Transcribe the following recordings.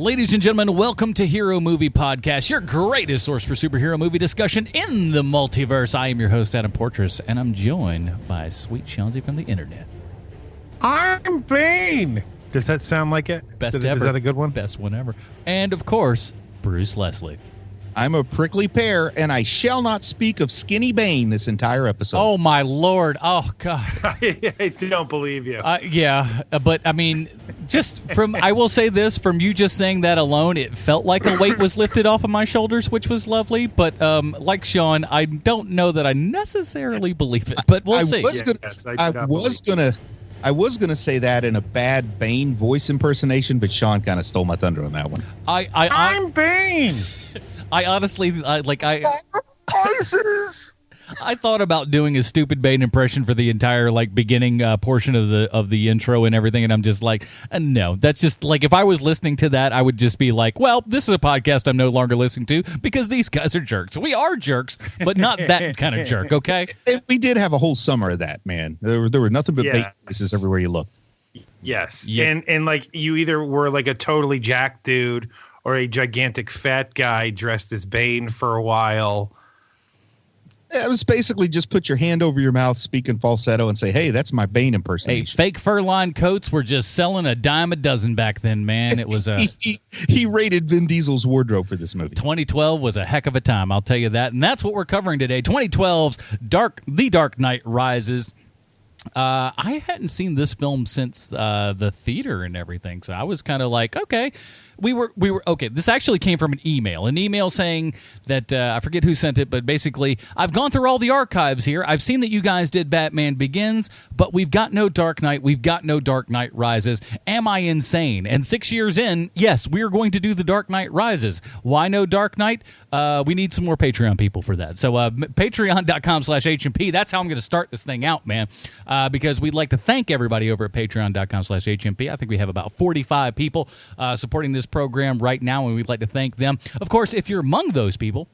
Ladies and gentlemen, welcome to Hero Movie Podcast, your greatest source for superhero movie discussion in the multiverse. I am your host, Adam Portrais, and I'm joined by Sweet Chauncey from the internet. I'm Bane. Does that sound like it? Best ever. Is that a good one? Best one ever. And, of course, Bruce Leslie. I'm a prickly pear, and I shall not speak of Skinny Bane this entire episode. Oh, my Lord. Oh, God. I don't believe you. But, I mean, just from, I will say this, from you just saying that alone, it felt like a weight was lifted off of my shoulders, which was lovely. But, like Sean, I don't know that I necessarily believe it, but we'll see. I was gonna say that in a bad Bane voice impersonation, but Sean kind of stole my thunder on that one. I'm Bane. I honestly Isis. I thought about doing a stupid Bane impression for the entire beginning portion of the intro and everything, and I'm just like, no, that's just if I was listening to that, I would just be like, well, this is a podcast I'm no longer listening to because these guys are jerks. We are jerks, but not that kind of jerk. Okay, we did have a whole summer of that, man. There were nothing but Bane voices everywhere you looked. Yes, yeah. And you either were a totally jacked dude or a gigantic fat guy dressed as Bane for a while. It was basically just put your hand over your mouth, speak in falsetto, and say, hey, that's my Bane impersonation. Hey, fake fur-lined coats were just selling a dime a dozen back then, man. It was he raided Vin Diesel's wardrobe for this movie. 2012 was a heck of a time, I'll tell you that. And that's what we're covering today. 2012's The Dark Knight Rises. I hadn't seen this film since the theater and everything, so I was kind of like, okay. We were okay. This actually came from an email saying that I forget who sent it, but basically, I've gone through all the archives here. I've seen that you guys did Batman Begins, but we've got no Dark Knight. We've got no Dark Knight Rises. Am I insane? And 6 years in, yes, we are going to do the Dark Knight Rises. Why no Dark Knight? We need some more Patreon people for that. So patreon.com/HMP. That's how I'm going to start this thing out, man, because we'd like to thank everybody over at patreon.com/HMP. I think we have about 45 people supporting this program right now, and we'd like to thank them. Of course, if you're among those people,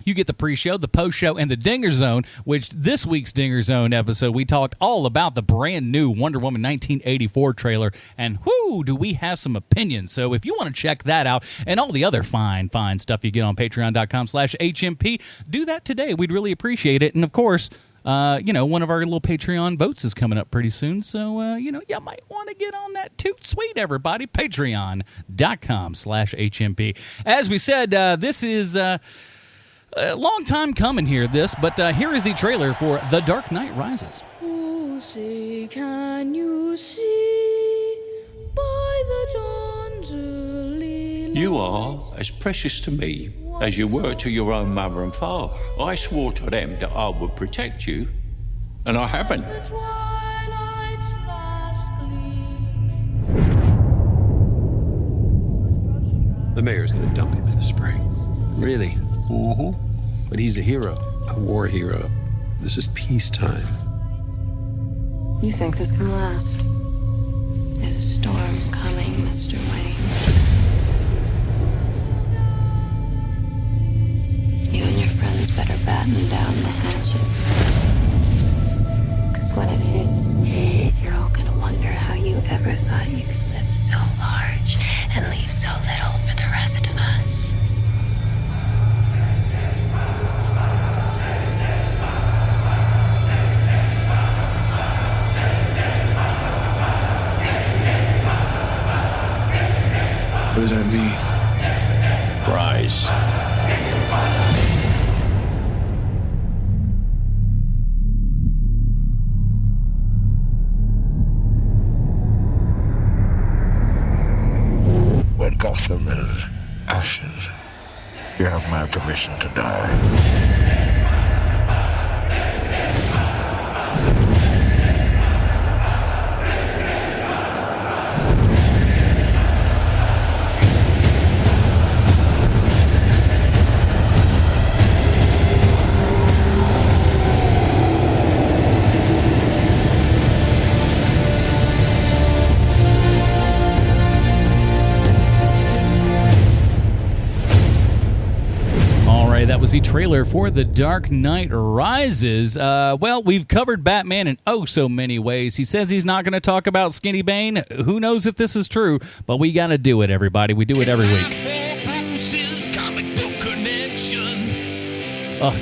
you get the pre-show, the post-show, and the Dinger Zone, which this week's Dinger Zone episode, we talked all about the brand new Wonder Woman 1984 trailer, and whoo, do we have some opinions. So if you want to check that out and all the other fine stuff you get on patreon.com/HMP, do that today. We'd really appreciate it. And of course, one of our little Patreon votes is coming up pretty soon, so, you might want to get on that toot sweet, everybody. Patreon.com/HMP. As we said, this is a long time coming here, but here is the trailer for The Dark Knight Rises. Lucy, can you see by the dawn's early light? You are as precious to me as you were to your own mother and father. I swore to them that I would protect you, and I haven't. The twilight's last gleaming. The mayor's gonna dump him in the spring. Really? Mm-hmm. But he's a hero, a war hero. This is peacetime. You think this can last? There's a storm coming, Mr. Wayne. You and your friends better batten down the hatches. Because when it hits, you're all gonna wonder how you ever thought you could live so large and leave so little for the rest of us. What does that mean? Rise. When Gotham is ashes, you have my permission to die. was the trailer for The Dark Knight Rises. Well, we've covered Batman in oh so many ways. He says he's not going to talk about Skinny Bane. Who knows if this is true, but we got to do it, everybody. We do it every week.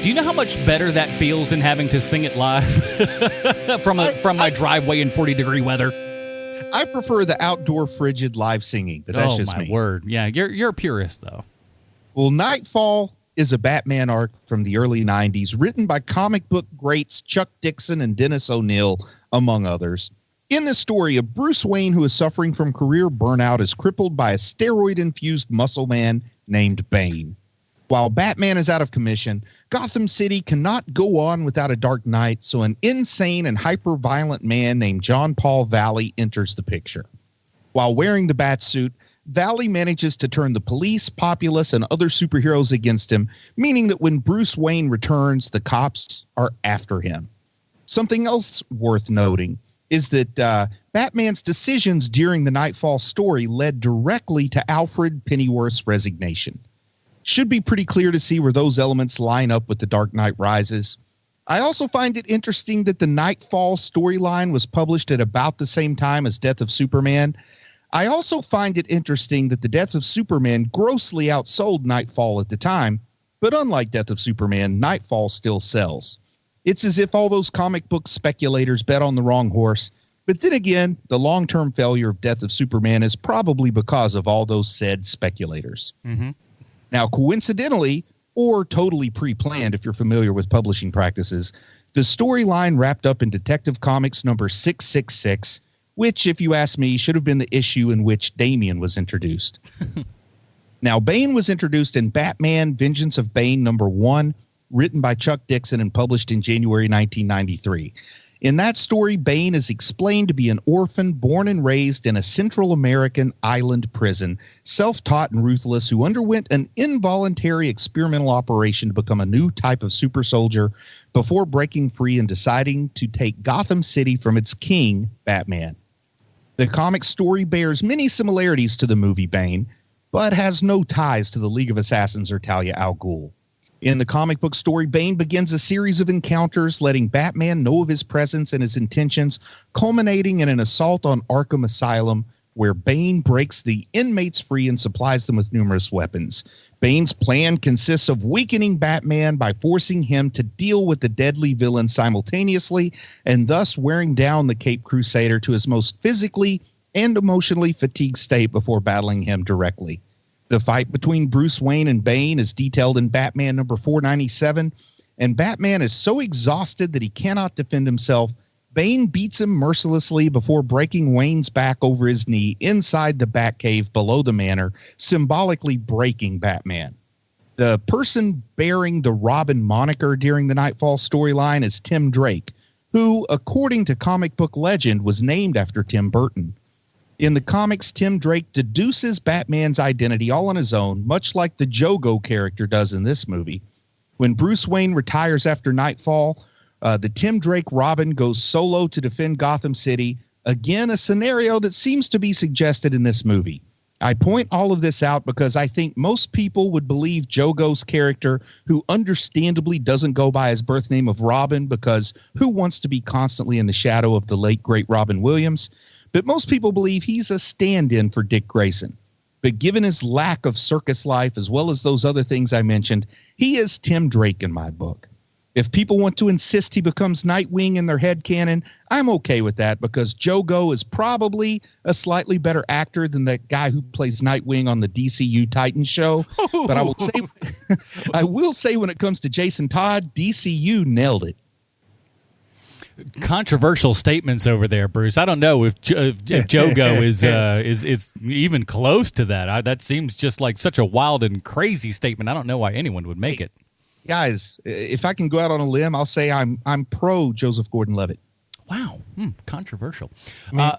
Do you know how much better that feels than having to sing it live from my driveway in 40-degree weather? I prefer the outdoor frigid live singing, but that's just me. Oh, my word. Yeah, you're a purist, though. Well, Nightfall is a Batman arc from the early 90s, written by comic book greats Chuck Dixon and Dennis O'Neil, among others. In this story, a Bruce Wayne who is suffering from career burnout is crippled by a steroid-infused muscle man named Bane. While Batman is out of commission, Gotham City cannot go on without a Dark Knight, so an insane and hyper-violent man named John Paul Valley enters the picture. While wearing the Batsuit, Valley manages to turn the police, populace, and other superheroes against him, meaning that when Bruce Wayne returns, the cops are after him. Something else worth noting is that Batman's decisions during the Nightfall story led directly to Alfred Pennyworth's resignation. Should be pretty clear to see where those elements line up with The Dark Knight Rises. I also find it interesting that the Nightfall storyline was published at about the same time as Death of Superman. I also find it interesting that the Death of Superman grossly outsold Nightfall at the time, but unlike Death of Superman, Nightfall still sells. It's as if all those comic book speculators bet on the wrong horse, but then again, the long-term failure of Death of Superman is probably because of all those said speculators. Mm-hmm. Now, coincidentally, or totally pre-planned if you're familiar with publishing practices, the storyline wrapped up in Detective Comics number 666, which, if you ask me, should have been the issue in which Damian was introduced. Now, Bane was introduced in Batman Vengeance of Bane number 1, written by Chuck Dixon and published in January 1993. In that story, Bane is explained to be an orphan born and raised in a Central American island prison, self-taught and ruthless, who underwent an involuntary experimental operation to become a new type of super soldier before breaking free and deciding to take Gotham City from its king, Batman. The comic story bears many similarities to the movie Bane, but has no ties to the League of Assassins or Talia al Ghul. In the comic book story, Bane begins a series of encounters, letting Batman know of his presence and his intentions, culminating in an assault on Arkham Asylum, where Bane breaks the inmates free and supplies them with numerous weapons. Bane's plan consists of weakening Batman by forcing him to deal with the deadly villain simultaneously, and thus wearing down the Caped Crusader to his most physically and emotionally fatigued state before battling him directly. The fight between Bruce Wayne and Bane is detailed in Batman number 497, and Batman is so exhausted that he cannot defend himself. Bane beats him mercilessly before breaking Wayne's back over his knee inside the Batcave below the manor, symbolically breaking Batman. The person bearing the Robin moniker during the Nightfall storyline is Tim Drake, who, according to comic book legend, was named after Tim Burton. In the comics, Tim Drake deduces Batman's identity all on his own, much like the Jogo character does in this movie. When Bruce Wayne retires after Nightfall, the Tim Drake Robin goes solo to defend Gotham City, again a scenario that seems to be suggested in this movie. I point all of this out because I think most people would believe Jogo's character, who understandably doesn't go by his birth name of Robin, because who wants to be constantly in the shadow of the late, great Robin Williams? But most people believe he's a stand-in for Dick Grayson. But given his lack of circus life, as well as those other things I mentioned, he is Tim Drake in my book. If people want to insist he becomes Nightwing in their headcanon, I'm okay with that, because Jogo is probably a slightly better actor than that guy who plays Nightwing on the DCU Titan show. But I will say when it comes to Jason Todd, DCU nailed it. Controversial statements over there, Bruce. I don't know if Jogo is even close to that. That seems just like such a wild and crazy statement. I don't know why anyone would make it. Guys, if I can go out on a limb, I'll say I'm pro Joseph Gordon-Levitt. Wow, controversial.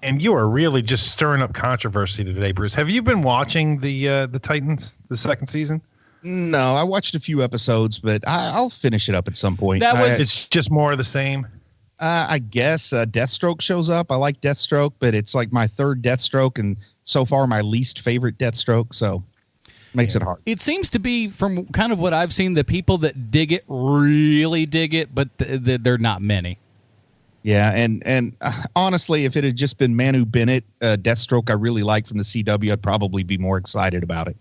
And you are really just stirring up controversy today, Bruce. Have you been watching the Titans, the second season? No, I watched a few episodes, but I'll finish it up at some point. It's just more of the same. I guess Deathstroke shows up. I like Deathstroke, but it's like my third Deathstroke, and so far my least favorite Deathstroke. So, Makes it hard. It seems to be, from kind of what I've seen, the people that dig it really dig it, but they're not many. Yeah, and honestly, if it had just been Manu Bennett, Deathstroke I really like from the CW, I'd probably be more excited about it.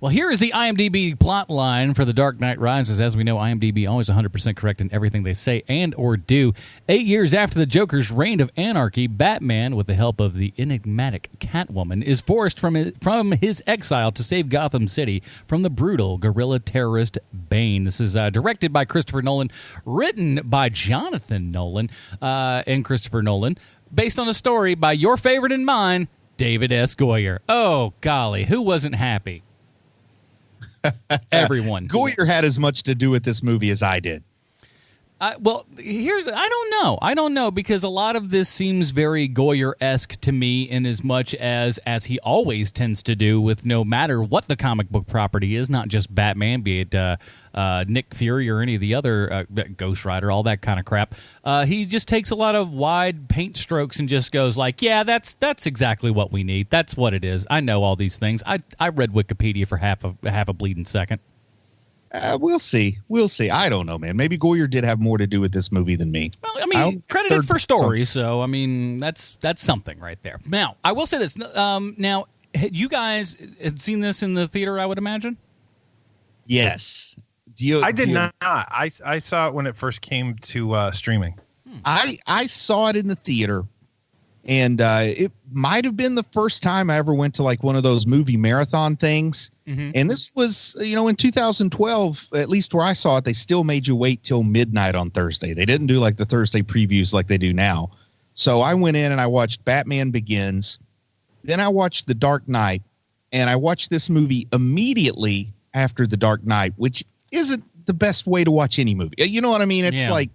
Well, here is the IMDb plot line for The Dark Knight Rises. As we know, IMDb always 100% correct in everything they say and or do. 8 years after the Joker's reign of anarchy, Batman, with the help of the enigmatic Catwoman, is forced from his exile to save Gotham City from the brutal guerrilla terrorist Bane. This is directed by Christopher Nolan, written by Jonathan Nolan and Christopher Nolan, based on a story by your favorite and mine, David S. Goyer. Oh, golly, who wasn't happy? Everyone. Goyer had as much to do with this movie as I did. Well, I don't know, because a lot of this seems very Goyer-esque to me, in as much as he always tends to do with no matter what the comic book property is, not just Batman, be it Nick Fury or any of the other Ghost Rider, all that kind of crap. He just takes a lot of wide paint strokes and just goes like, yeah, that's exactly what we need. That's what it is. I know all these things. I read Wikipedia for half a bleeding second. We'll see. I don't know, man. Maybe Goyer did have more to do with this movie than me. Well, I mean, credited for story, so I mean, that's something right there. Now, I will say this. Now, you guys had seen this in the theater, I would imagine? Yes. I did not. I saw it when it first came to streaming. I saw it in the theater, and it might have been the first time I ever went to like one of those movie marathon things. Mm-hmm. And this was, in 2012, at least where I saw it, they still made you wait till midnight on Thursday. They didn't do like the Thursday previews like they do now. So I went in and I watched Batman Begins. Then I watched The Dark Knight, and I watched this movie immediately after The Dark Knight, which isn't the best way to watch any movie. You know what I mean? It's like,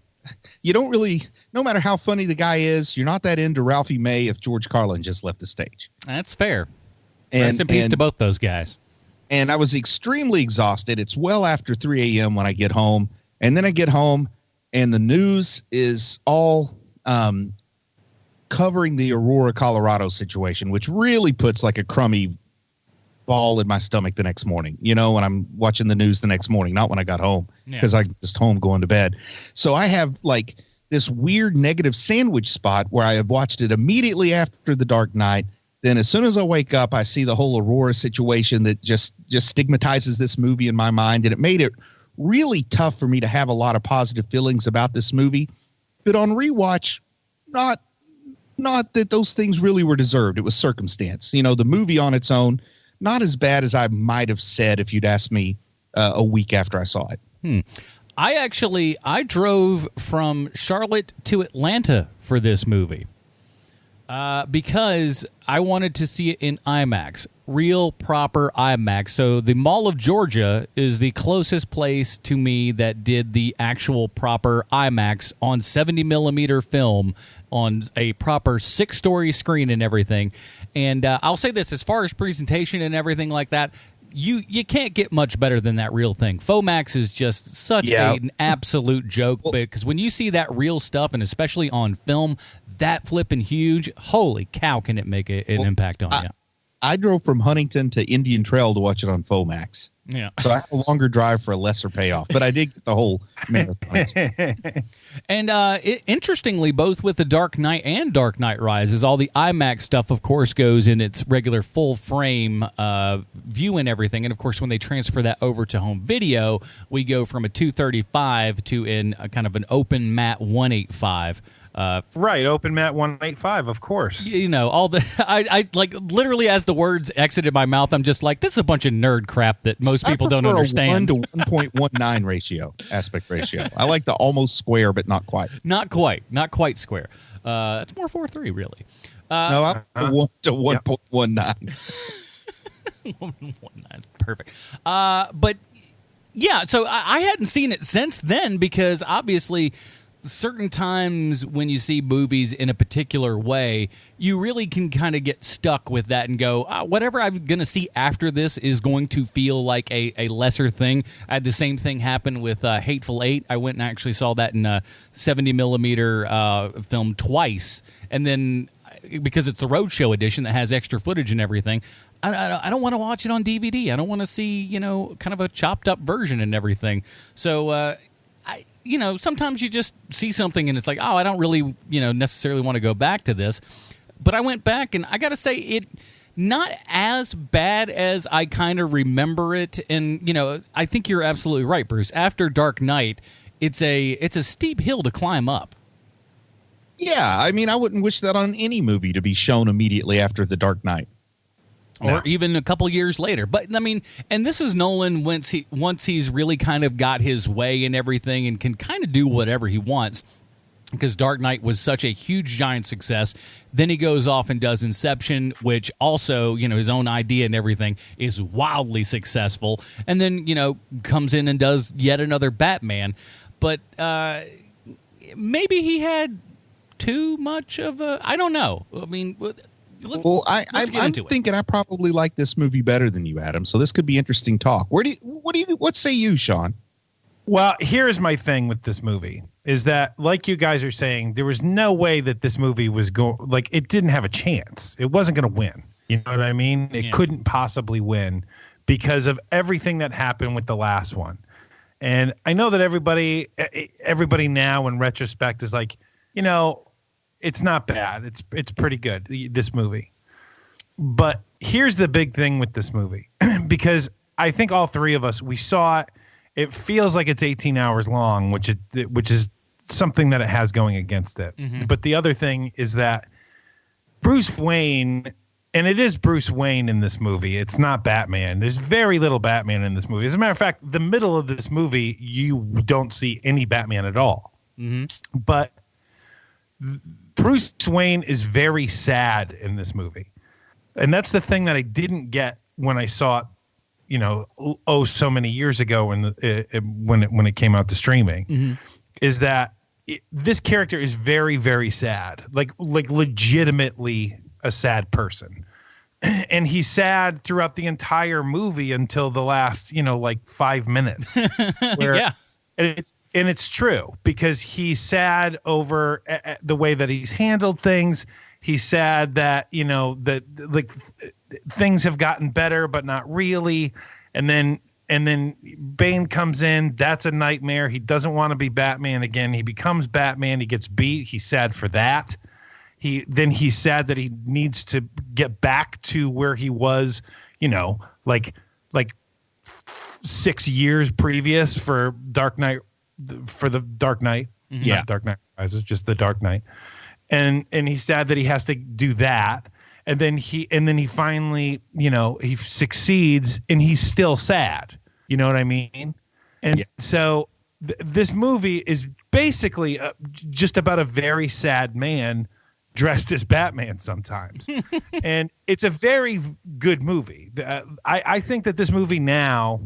you don't really, no matter how funny the guy is, you're not that into Ralphie May if George Carlin just left the stage. That's fair. Rest in peace to both those guys. And I was extremely exhausted. It's well after 3 a.m. when I get home. And then I get home, and the news is all covering the Aurora, Colorado situation, which really puts like a crummy ball in my stomach the next morning, when I'm watching the news the next morning, not when I got home, because I'm just home going to bed. So I have like this weird negative sandwich spot where I have watched it immediately after The Dark Knight. Then as soon as I wake up, I see the whole Aurora situation that just stigmatizes this movie in my mind. And it made it really tough for me to have a lot of positive feelings about this movie. But on rewatch, not that those things really were deserved. It was circumstance. The movie on its own, not as bad as I might have said if you'd asked me a week after I saw it. I drove from Charlotte to Atlanta for this movie. Because I wanted to see it in IMAX, real proper IMAX. So the Mall of Georgia is the closest place to me that did the actual proper IMAX on 70 millimeter film on a proper 6-story screen and everything. And I'll say this, as far as presentation and everything like that, you can't get much better than that real thing. FOMAX is just such an absolute joke, because when you see that real stuff, and especially on film, that flipping huge, holy cow, can it make an impact on you. I drove from Huntington to Indian Trail to watch it on FOMAX. Yeah. So I had a longer drive for a lesser payoff, but I did get the whole marathon. And interestingly, both with The Dark Knight and Dark Knight Rises, all the IMAX stuff, of course, goes in its regular full frame view and everything. And of course, when they transfer that over to home video, we go from a 235 to in a kind of an open matte 185. Right, open mat 185, of course. All the I like literally as the words exited my mouth, I'm just like, this is a bunch of nerd crap that most people don't understand. A 1 to 1.19 ratio, aspect ratio. I like the almost square, but not quite. Not quite square. It's more 4:3, really. No, I 1 to 1.19. 1.19 is perfect. But yeah, so I hadn't seen it since then, because obviously certain times when you see movies in a particular way, you really can kind of get stuck with that and go, whatever I'm going to see after this is going to feel like a lesser thing. I had the same thing happen with Hateful Eight. I went and actually saw that in a 70 millimeter film twice. And then because it's the Roadshow edition that has extra footage and everything, I don't want to watch it on DVD. I don't want to see, kind of a chopped up version and everything. So, sometimes you just see something and it's like, oh, I don't really, necessarily want to go back to this. But I went back and I got to say it not as bad as I kind of remember it. And, I think you're absolutely right, Bruce. After Dark Knight, it's a steep hill to climb up. Yeah, I mean, I wouldn't wish that on any movie to be shown immediately after The Dark Knight. Or even a couple years later. But, I mean, and this is Nolan once he's really kind of got his way and everything and can kind of do whatever he wants, because Dark Knight was such a huge, giant success. Then he goes off and does Inception, which also, his own idea and everything is wildly successful. And then, comes in and does yet another Batman. But maybe he had too much of a... I don't know. I mean... I'm thinking I probably like this movie better than you, Adam. So this could be interesting talk. What say you, Sean? Well, here's my thing with this movie is that, like you guys are saying, there was no way that this movie was it didn't have a chance. It wasn't going to win. You know what I mean? It couldn't possibly win because of everything that happened with the last one. And I know that everybody now in retrospect is like, it's not bad. It's pretty good, this movie. But here's the big thing with this movie, because I think all three of us, we saw it. It feels like it's 18 hours long, which is something that it has going against it. Mm-hmm. But the other thing is that Bruce Wayne, and it is Bruce Wayne in this movie. It's not Batman. There's very little Batman in this movie. As a matter of fact, the middle of this movie, you don't see any Batman at all. Mm-hmm. But Bruce Wayne is very sad in this movie. And that's the thing that I didn't get when I saw it, so many years ago when it came out to streaming, mm-hmm. is that this character is very, very sad, like legitimately a sad person. And he's sad throughout the entire movie until the last, 5 minutes. Where, And it's true, because he's sad over the way that he's handled things. He's sad that, things have gotten better, but not really. And then Bane comes in. That's a nightmare. He doesn't want to be Batman again. He becomes Batman. He gets beat. He's sad for that. He's sad that he needs to get back to where he was, like 6 years previous for Dark Knight. For the Dark Knight, not Dark Knight Rises, just the Dark Knight, and he's sad that he has to do that, and then he finally, he succeeds, and he's still sad. You know what I mean? And so this movie is basically just about a very sad man dressed as Batman sometimes, and it's a very good movie. I think that this movie now,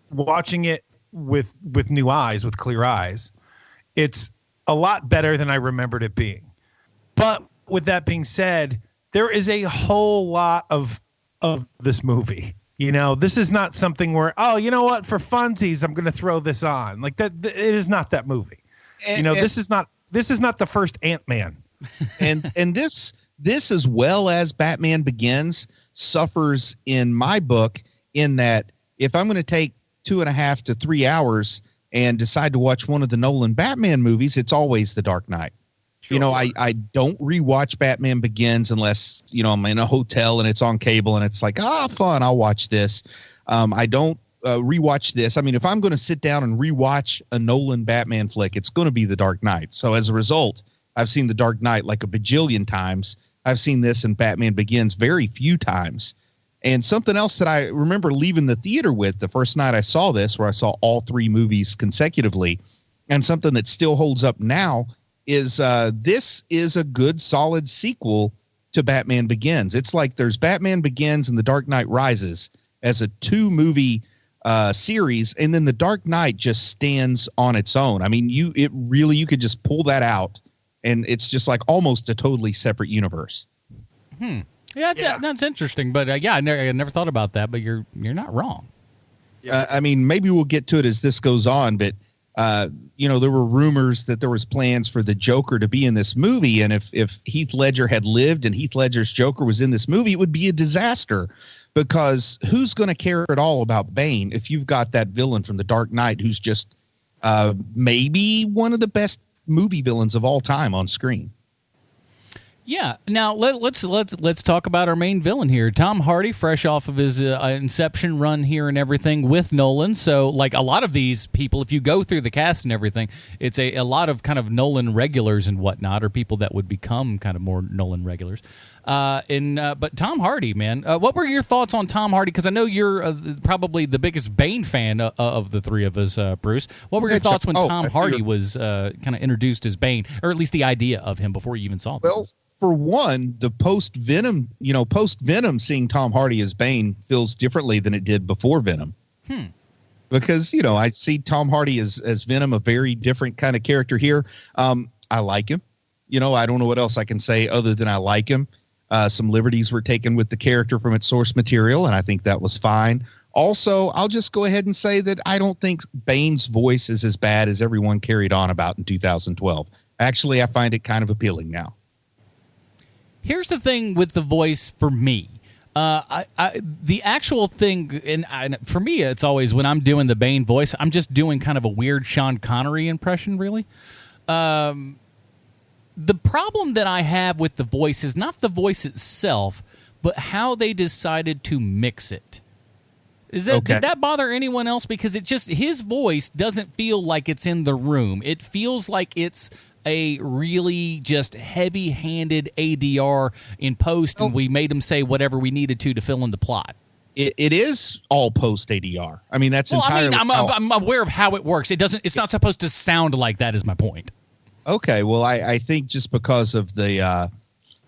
watching it with new eyes, with clear eyes, it's a lot better than I remembered it being. But with that being said, there is a whole lot of this movie. This is not something where, you know what, for funsies, I'm going to throw this on. Like that, it is not that movie. This is not the first Ant-Man. and this as well as Batman Begins suffers in my book in that if I'm going to take 2.5 to 3 hours and decide to watch one of the Nolan Batman movies, it's always The Dark Knight. Sure. I don't rewatch Batman Begins unless, I'm in a hotel and it's on cable and it's like, fun, I'll watch this. I don't rewatch this. I mean, if I'm going to sit down and rewatch a Nolan Batman flick, it's going to be The Dark Knight. So as a result, I've seen The Dark Knight like a bajillion times. I've seen this and Batman Begins very few times. And something else that I remember leaving the theater with the first night I saw this, where I saw all three movies consecutively, and something that still holds up now is this is a good, solid sequel to Batman Begins. It's like there's Batman Begins and The Dark Knight Rises as a 2-movie series, and then The Dark Knight just stands on its own. I mean, you could just pull that out, and it's just like almost a totally separate universe. Yeah, that's interesting, but I never thought about that. But you're not wrong. I mean, maybe we'll get to it as this goes on, but there were rumors that there was plans for the Joker to be in this movie. And if Heath Ledger had lived and Heath Ledger's Joker was in this movie, it would be a disaster, because who's going to care at all about Bane if you've got that villain from The Dark Knight who's just maybe one of the best movie villains of all time on screen? Yeah. Now let's talk about our main villain here, Tom Hardy, fresh off of his Inception run here and everything with Nolan. So, like a lot of these people, if you go through the cast and everything, it's a lot of kind of Nolan regulars and whatnot, or people that would become kind of more Nolan regulars. But Tom Hardy, man, what were your thoughts on Tom Hardy? Because I know you're probably the biggest Bane fan of the three of us, Bruce. What were your thoughts when Tom Hardy was kind of introduced as Bane, or at least the idea of him before you even saw this? Well, for one, the post-Venom, seeing Tom Hardy as Bane feels differently than it did before Venom. Because, I see Tom Hardy as Venom, a very different kind of character here. I like him. I don't know what else I can say other than I like him. Some liberties were taken with the character from its source material, and I think that was fine. Also, I'll just go ahead and say that I don't think Bane's voice is as bad as everyone carried on about in 2012. Actually, I find it kind of appealing now. Here's the thing with the voice for me. The actual thing, and for me, it's always when I'm doing the Bane voice, I'm just doing kind of a weird Sean Connery impression, really. The problem that I have with the voice is not the voice itself, but how they decided to mix it. Did that bother anyone else? Because his voice doesn't feel like it's in the room. It feels like it's a really just heavy-handed ADR in post, and we made him say whatever we needed to fill in the plot. It is all post ADR. I mean, that's entirely. I'm aware of how it works. It's not supposed to sound like that. Is my point. Okay, well, I think just because of the,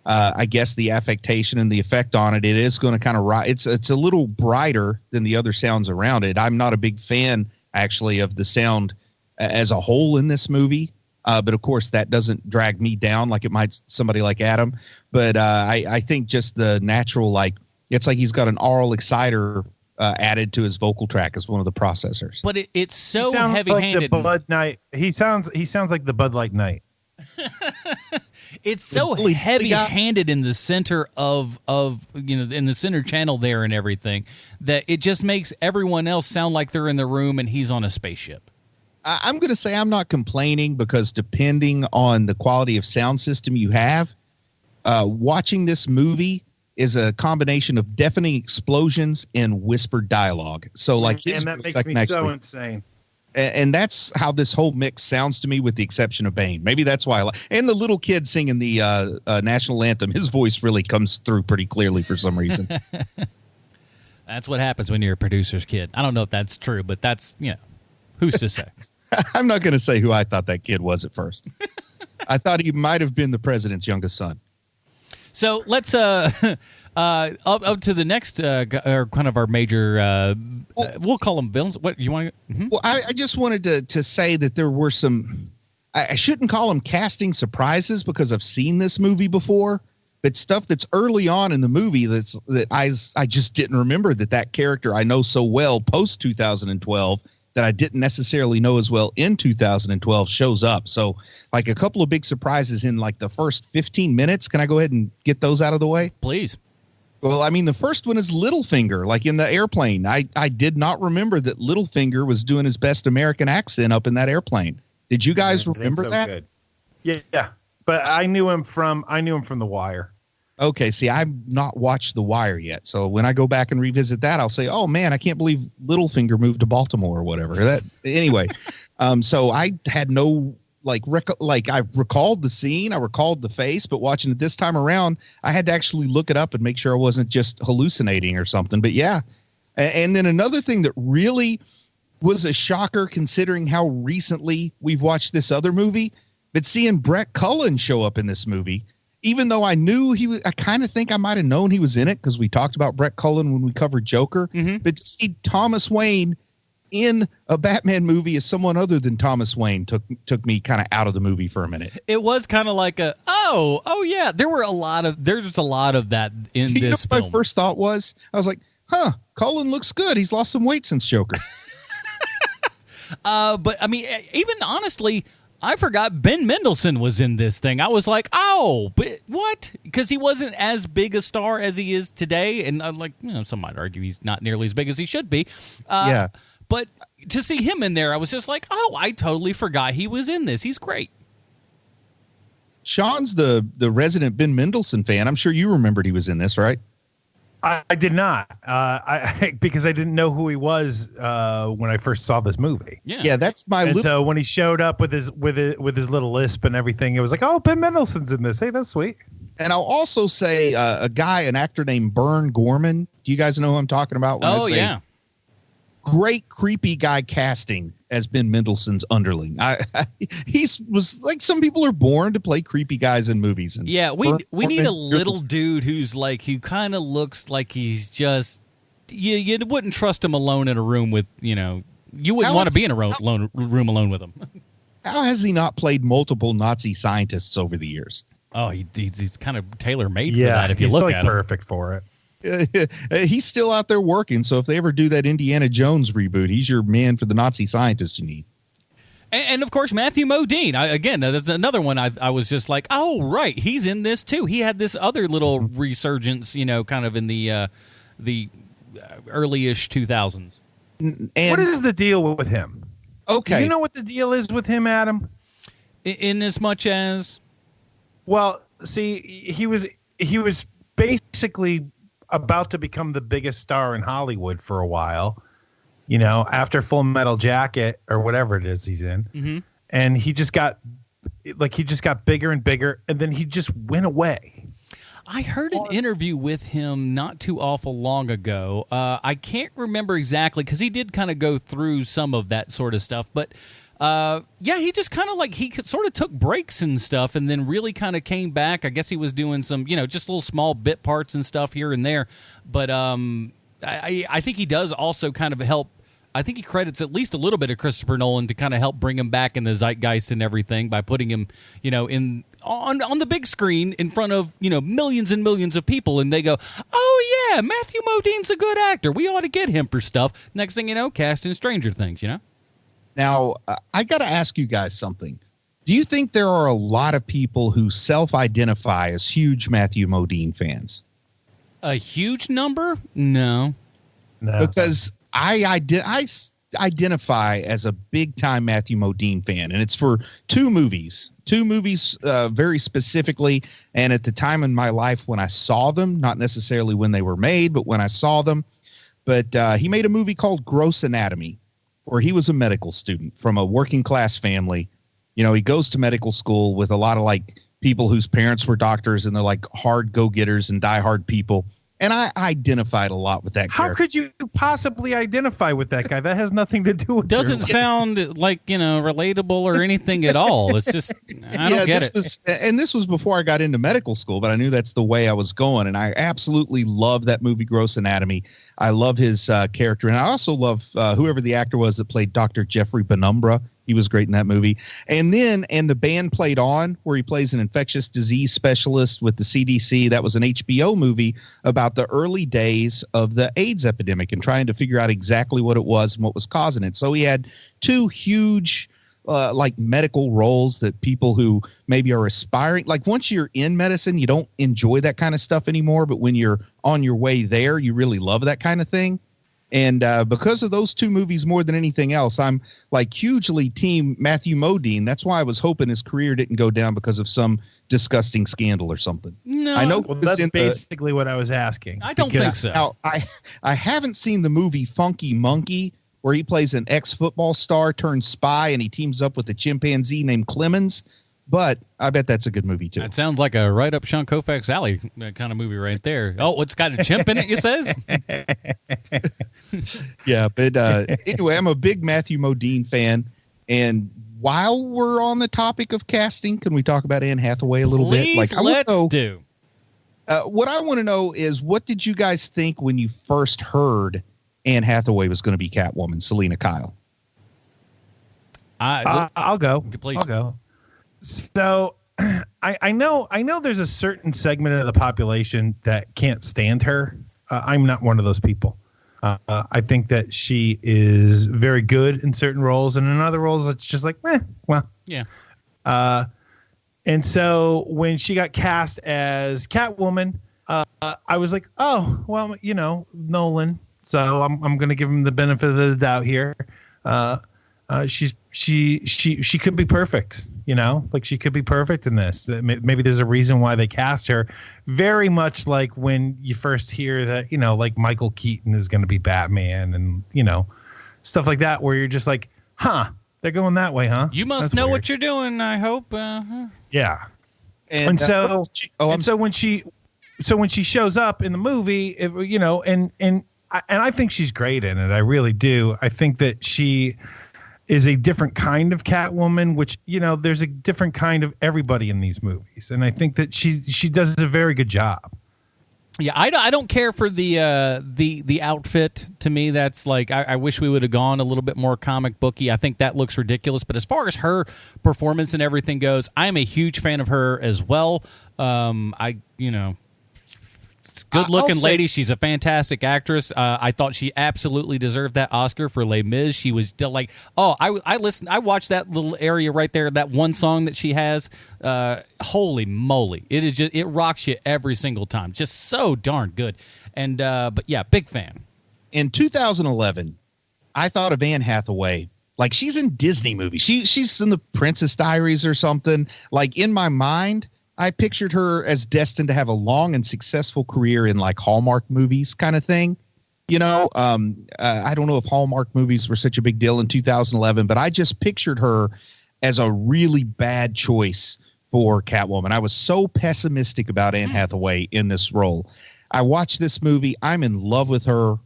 I guess the affectation and the effect on it, it is going to kind of it's a little brighter than the other sounds around it. I'm not a big fan actually of the sound as a whole in this movie. But of course, that doesn't drag me down like it might somebody like Adam. But I think just the natural, it's like he's got an aural exciter added to his vocal track as one of the processors. But it's so heavy-handed. Like Bud Light. He sounds like the Bud Light Knight. It's so heavy-handed in the center of in the center channel there and everything, that it just makes everyone else sound like they're in the room and he's on a spaceship. I'm going to say I'm not complaining, because depending on the quality of sound system you have, watching this movie is a combination of deafening explosions and whispered dialogue. So that makes me so insane. And that's how this whole mix sounds to me, with the exception of Bane. Maybe that's why and the little kid singing the national anthem, his voice really comes through pretty clearly for some reason. That's what happens when you're a producer's kid. I don't know if that's true, but that's, who's to say? I'm not going to say who I thought that kid was at first. I thought he might have been the president's youngest son. So let's up to the next kind of our major. We'll call them villains. What you want? Mm-hmm. Well, I just wanted to say that there were some. I shouldn't call them casting surprises, because I've seen this movie before, but stuff that's early on in the movie that I just didn't remember that character I know so well post 2012. That I didn't necessarily know as well in 2012 shows up. So like a couple of big surprises in like the first 15 minutes. Can I go ahead and get those out of the way? Please. Well, I mean, the first one is Littlefinger, like in the airplane. I did not remember that Littlefinger was doing his best American accent up in that airplane. Did you guys remember that? Good. Yeah. But I knew him from The Wire. Okay, see, I've not watched The Wire yet, so when I go back and revisit that, I'll say, "Oh man, I can't believe Littlefinger moved to Baltimore or whatever." Anyway. So I had no I recalled the scene, I recalled the face, but watching it this time around, I had to actually look it up and make sure I wasn't just hallucinating or something. But yeah, and then another thing that really was a shocker, considering how recently we've watched this other movie, but seeing Brett Cullen show up in this movie. Even though I knew I kind of think I might have known he was in it, because we talked about Brett Cullen when we covered Joker. Mm-hmm. But to see Thomas Wayne in a Batman movie as someone other than Thomas Wayne took me kind of out of the movie for a minute. It was kind of like oh yeah, there's a lot of that in this film. My first thought was, I was like, Cullen looks good. He's lost some weight since Joker. But I mean, even honestly, I forgot Ben Mendelsohn was in this thing. I was like, oh, but what? Because he wasn't as big a star as he is today. And I'm like, some might argue he's not nearly as big as he should be. Yeah. But to see him in there, I was just like, oh, I totally forgot he was in this. He's great. Sean's the resident Ben Mendelsohn fan. I'm sure you remembered he was in this, right? I did not, because I didn't know who he was when I first saw this movie. Yeah, that's my. And so when he showed up with his little lisp and everything, it was like, oh, Ben Mendelsohn's in this. Hey, that's sweet. And I'll also say an actor named Bern Gorman. Do you guys know who I'm talking about? When I say yeah. Great creepy guy casting as Ben Mendelsohn's underling. He was like, some people are born to play creepy guys in movies. And yeah, we need a little dude who's like, who kind of looks like he's just, you wouldn't trust him alone in a room with, you wouldn't want to be in a room alone with him. How has he not played multiple Nazi scientists over the years? Oh, he's kind of tailor-made for that if you look at him. Perfect for it. He's still out there working, so if they ever do that Indiana Jones reboot, he's your man for the Nazi scientist you need. And of course, Matthew Modine. Again, that's another one I was just like, oh, right, he's in this too. He had this other little resurgence, kind of in the early-ish 2000s. And what is the deal with him? Okay. Do you know what the deal is with him, Adam? In as much as? Well, see, he was basically about to become the biggest star in Hollywood for a while, after Full Metal Jacket or whatever it is he's in. Mm-hmm. And he just got bigger and bigger, and then he just went away. I heard an interview with him not too awful long ago. I can't remember exactly because he did kind of go through some of that sort of stuff, but he just kind of he sort of took breaks and stuff and then really kind of came back. I guess he was doing some, just little small bit parts and stuff here and there. But I think he does also kind of help. I think he credits at least a little bit of Christopher Nolan to kind of help bring him back in the zeitgeist and everything by putting him, on the big screen in front of, millions and millions of people. And they go, oh, yeah, Matthew Modine's a good actor. We ought to get him for stuff. Next thing you know, cast in Stranger Things, Now, I got to ask you guys something. Do you think there are a lot of people who self-identify as huge Matthew Modine fans? A huge number? No. Because I identify as a big-time Matthew Modine fan, and it's for two movies very specifically, and at the time in my life when I saw them, not necessarily when they were made, but when I saw them. But he made a movie called Gross Anatomy, where he was a medical student from a working class family. He goes to medical school with a lot of people whose parents were doctors, and they're hard go-getters and diehard people. And I identified a lot with that character. How could you possibly identify with that guy? That has nothing to do with Doesn't sound relatable or anything at all. It's just, I don't get it. And this was before I got into medical school, but I knew that's the way I was going. And I absolutely love that movie, Gross Anatomy. I love his character. And I also love whoever the actor was that played Dr. Jeffrey Penumbra. He was great in that movie. And the band played on, where he plays an infectious disease specialist with the CDC. That was an HBO movie about the early days of the AIDS epidemic and trying to figure out exactly what it was and what was causing it. So he had two huge medical roles that people who maybe are aspiring, once you're in medicine, you don't enjoy that kind of stuff anymore. But when you're on your way there, you really love that kind of thing. And because of those two movies more than anything else, I'm hugely team Matthew Modine. That's why I was hoping his career didn't go down because of some disgusting scandal or something. No, I know that's basically what I was asking. I don't think so. Now, I haven't seen the movie Funky Monkey, where he plays an ex-football star turned spy and he teams up with a chimpanzee named Clemens. But I bet that's a good movie, too. That sounds like a right up Sean Kovacs alley kind of movie right there. Oh, it's got a chimp in it, you says? Yeah, but anyway, I'm a big Matthew Modine fan. And while we're on the topic of casting, can we talk about Anne Hathaway a little bit? Let's do. What I want to know is, what did you guys think when you first heard Anne Hathaway was going to be Catwoman, Selena Kyle? I'll go. Please. I'll go. So I know there's a certain segment of the population that can't stand her. I'm not one of those people. I think that she is very good in certain roles, and in other roles, it's just like, well. Yeah. And so when she got cast as Catwoman, I was like, oh, well, Nolan. So I'm going to give him the benefit of the doubt here. She could be perfect, like she could be perfect in this. Maybe there's a reason why they cast her. Very much like when you first hear that, like Michael Keaton is going to be Batman and, stuff like that, where you're just like, they're going that way, huh? You must That's know weird. what you're doing, I hope. Yeah. And so when she shows up in the movie, and I think she's great in it. I really do. I think that she is a different kind of Catwoman, which, there's a different kind of everybody in these movies. And I think that she does a very good job. Yeah, I don't care for the outfit. To me, that's like I wish we would have gone a little bit more comic booky. I think that looks ridiculous. But as far as her performance and everything goes, I'm a huge fan of her as well. Good looking lady. She's a fantastic actress. I thought she absolutely deserved that Oscar for Les Mis. She was like, I watched that little area right there, that one song that she has. Holy moly. It rocks you every single time. Just so darn good. And, but yeah, big fan. In 2011, I thought of Anne Hathaway. Like, she's in Disney movies. She's in the Princess Diaries or something. Like, in my mind, I pictured her as destined to have a long and successful career in like Hallmark movies kind of thing. I don't know if Hallmark movies were such a big deal in 2011, but I just pictured her as a really bad choice for Catwoman. I was so pessimistic about Anne Hathaway in this role. I watched this movie. I'm in love with her.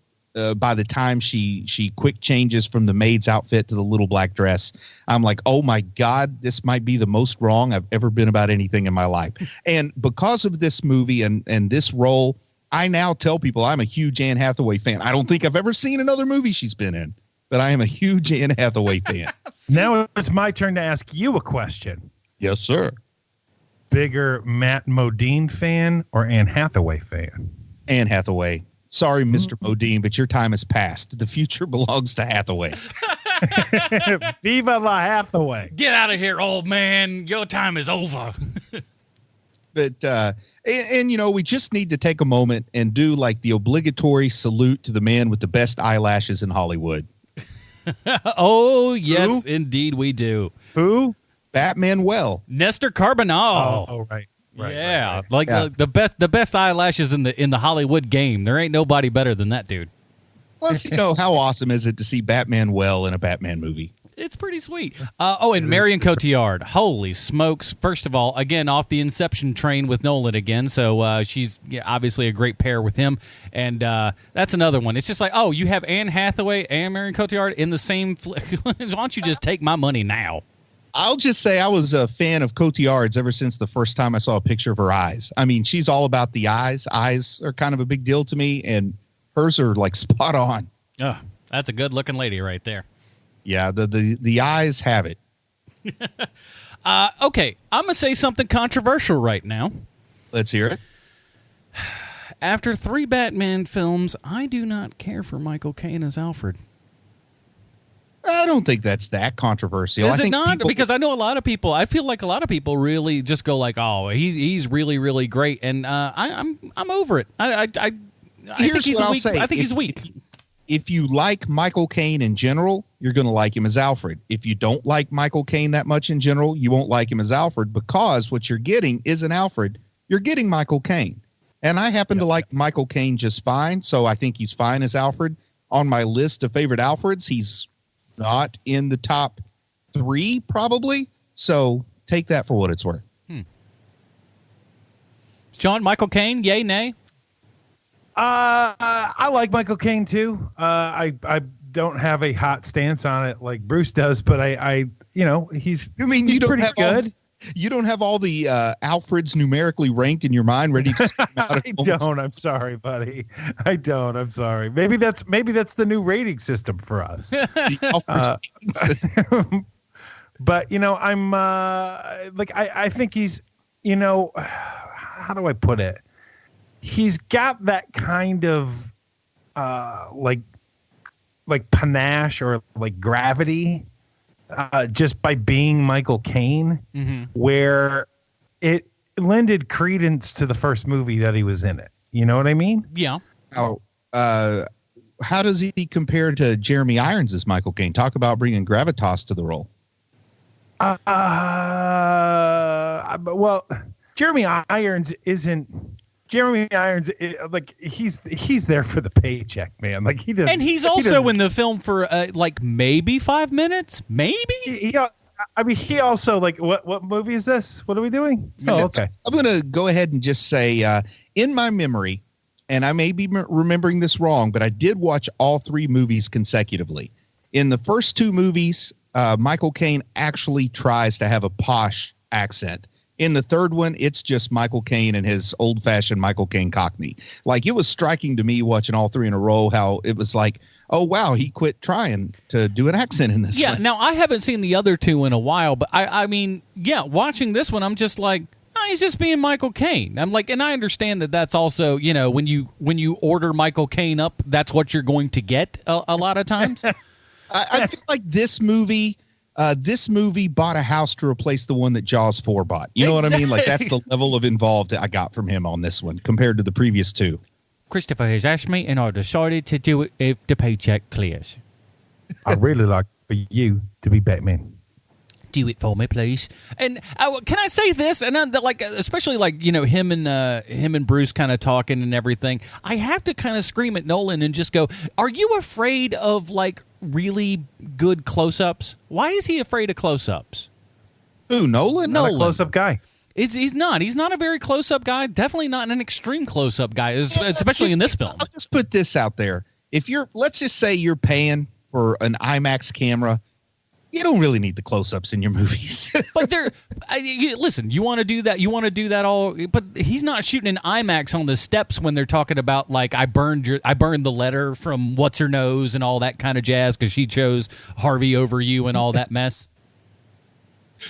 By the time she quick changes from the maid's outfit to the little black dress, I'm like, oh my God, this might be the most wrong I've ever been about anything in my life. And because of this movie and this role, I now tell people I'm a huge Anne Hathaway fan. I don't think I've ever seen another movie she's been in, but I am a huge Anne Hathaway fan. Now it's my turn to ask you a question. Yes, sir. Bigger Matt Modine fan or Anne Hathaway fan? Anne Hathaway. Sorry, Mr. Modine, but your time has passed. The future belongs to Hathaway. Viva la Hathaway. Get out of here, old man. Your time is over. But, we just need to take a moment and do like the obligatory salute to the man with the best eyelashes in Hollywood. Oh, yes, indeed we do. Who? Batman Nestor Carbonell. Oh, right. Right. The best eyelashes in the Hollywood game. There ain't nobody better than that dude. Plus, how awesome is it to see Batman in a Batman movie? It's pretty sweet. And Marion Cotillard. Holy smokes. First of all, again, off the Inception train with Nolan again. So she's obviously a great pair with him. And that's another one. It's just like, you have Anne Hathaway and Marion Cotillard in the same Why don't you just take my money now? I'll just say I was a fan of Cotillard's ever since the first time I saw a picture of her eyes. I mean, she's all about the eyes. Eyes are kind of a big deal to me, and hers are like spot on. Oh, that's a good looking lady right there. Yeah, the eyes have it. Okay, I'm going to say something controversial right now. Let's hear it. After 3 Batman films, I do not care for Michael Caine as Alfred. I don't think that's that controversial. Is it not? Because I know a lot of people. I feel like a lot of people really just go like, "Oh, he's really, really great," and I'm over it. I think he's weak. I think he's weak. If you like Michael Caine in general, you're going to like him as Alfred. If you don't like Michael Caine that much in general, you won't like him as Alfred, because what you're getting isn't Alfred. You're getting Michael Caine, and I happen to like Michael Caine just fine. So I think he's fine as Alfred. On my list of favorite Alfreds, he's not in the top 3, probably. So take that for what it's worth. John, Michael Caine, yay, nay? I like Michael Caine too. I don't have a hot stance on it like Bruce does, but he's pretty good. You don't have all the Alfreds numerically ranked in your mind, ready to scream out. I don't. I'm sorry, buddy. I don't. I'm sorry. Maybe that's the new rating system for us. But I'm I think he's how do I put it? He's got that kind of panache or like gravity just by being Michael Caine, where it lended credence to the first movie that he was in it. You know what I mean? Yeah. How does he compare to Jeremy Irons as Michael Caine? Talk about bringing gravitas to the role. Well, Jeremy Irons, like he's there for the paycheck, man. Like he does, and he's also in the film for like maybe 5 minutes, maybe. He also like what movie is this? What are we doing? Oh, okay. I'm gonna go ahead and just say, in my memory, and I may be remembering this wrong, but I did watch all 3 movies consecutively. In the first 2 movies, Michael Caine actually tries to have a posh accent. In the third one, it's just Michael Caine and his old-fashioned Michael Caine Cockney. Like, it was striking to me watching all 3 in a row how it was like, oh, wow, he quit trying to do an accent in this one. Yeah, now I haven't seen the other 2 in a while, but I mean, yeah, watching this one, I'm just like, oh, he's just being Michael Caine. I'm like, and I understand that that's also, you know, when you order Michael Caine up, that's what you're going to get a lot of times. I feel like this movie bought a house to replace the one that Jaws 4 bought. You know what I mean? Like, that's the level of involved I got from him on this one compared to the previous 2. Christopher has asked me, and I decided to do it if the paycheck clears. I really like for you to be Batman. Do it for me, please. And can I say this? And like, especially like, you know, him and Bruce kind of talking and everything. I have to kind of scream at Nolan and just go, "Are you afraid of like really good close-ups? Why is he afraid of close-ups?" Who, Nolan? Not a close-up guy. He's not a very close-up guy. Definitely not an extreme close-up guy, especially in this film. I'll just put this out there. Let's just say you're paying for an IMAX camera. You don't really need the close-ups in your movies. But listen, you want to do that. You want to do that all. But he's not shooting an IMAX on the steps when they're talking about like I burned the letter from what's her nose and all that kind of jazz because she chose Harvey over you and all that mess.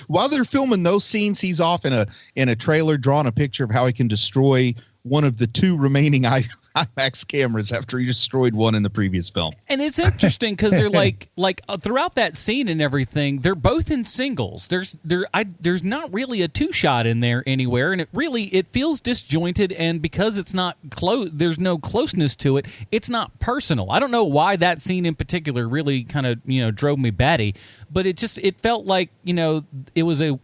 While they're filming those scenes, he's off in a trailer drawing a picture of how he can destroy one of the 2 remaining IMAX cameras after he destroyed one in the previous film. And it's interesting because they're like throughout that scene and everything, they're both in singles. There's not really a 2-shot in there anywhere, and it feels disjointed. And because it's not close, there's no closeness to it. It's not personal. I don't know why that scene in particular really kind of drove me batty, but it felt like it was a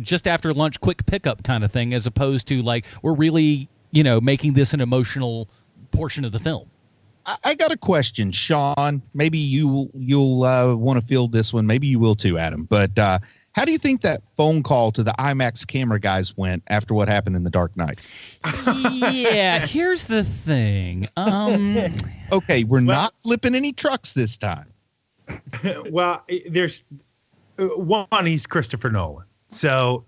just after lunch quick pickup kind of thing, as opposed to like we're really making this an emotional portion of the film. I got a question, Sean. Maybe you'll want to field this one. Maybe you will too, Adam. But how do you think that phone call to the IMAX camera guys went after what happened in The Dark Knight? Yeah, here's the thing. Okay, we're not flipping any trucks this time. Well, there's one. He's Christopher Nolan, so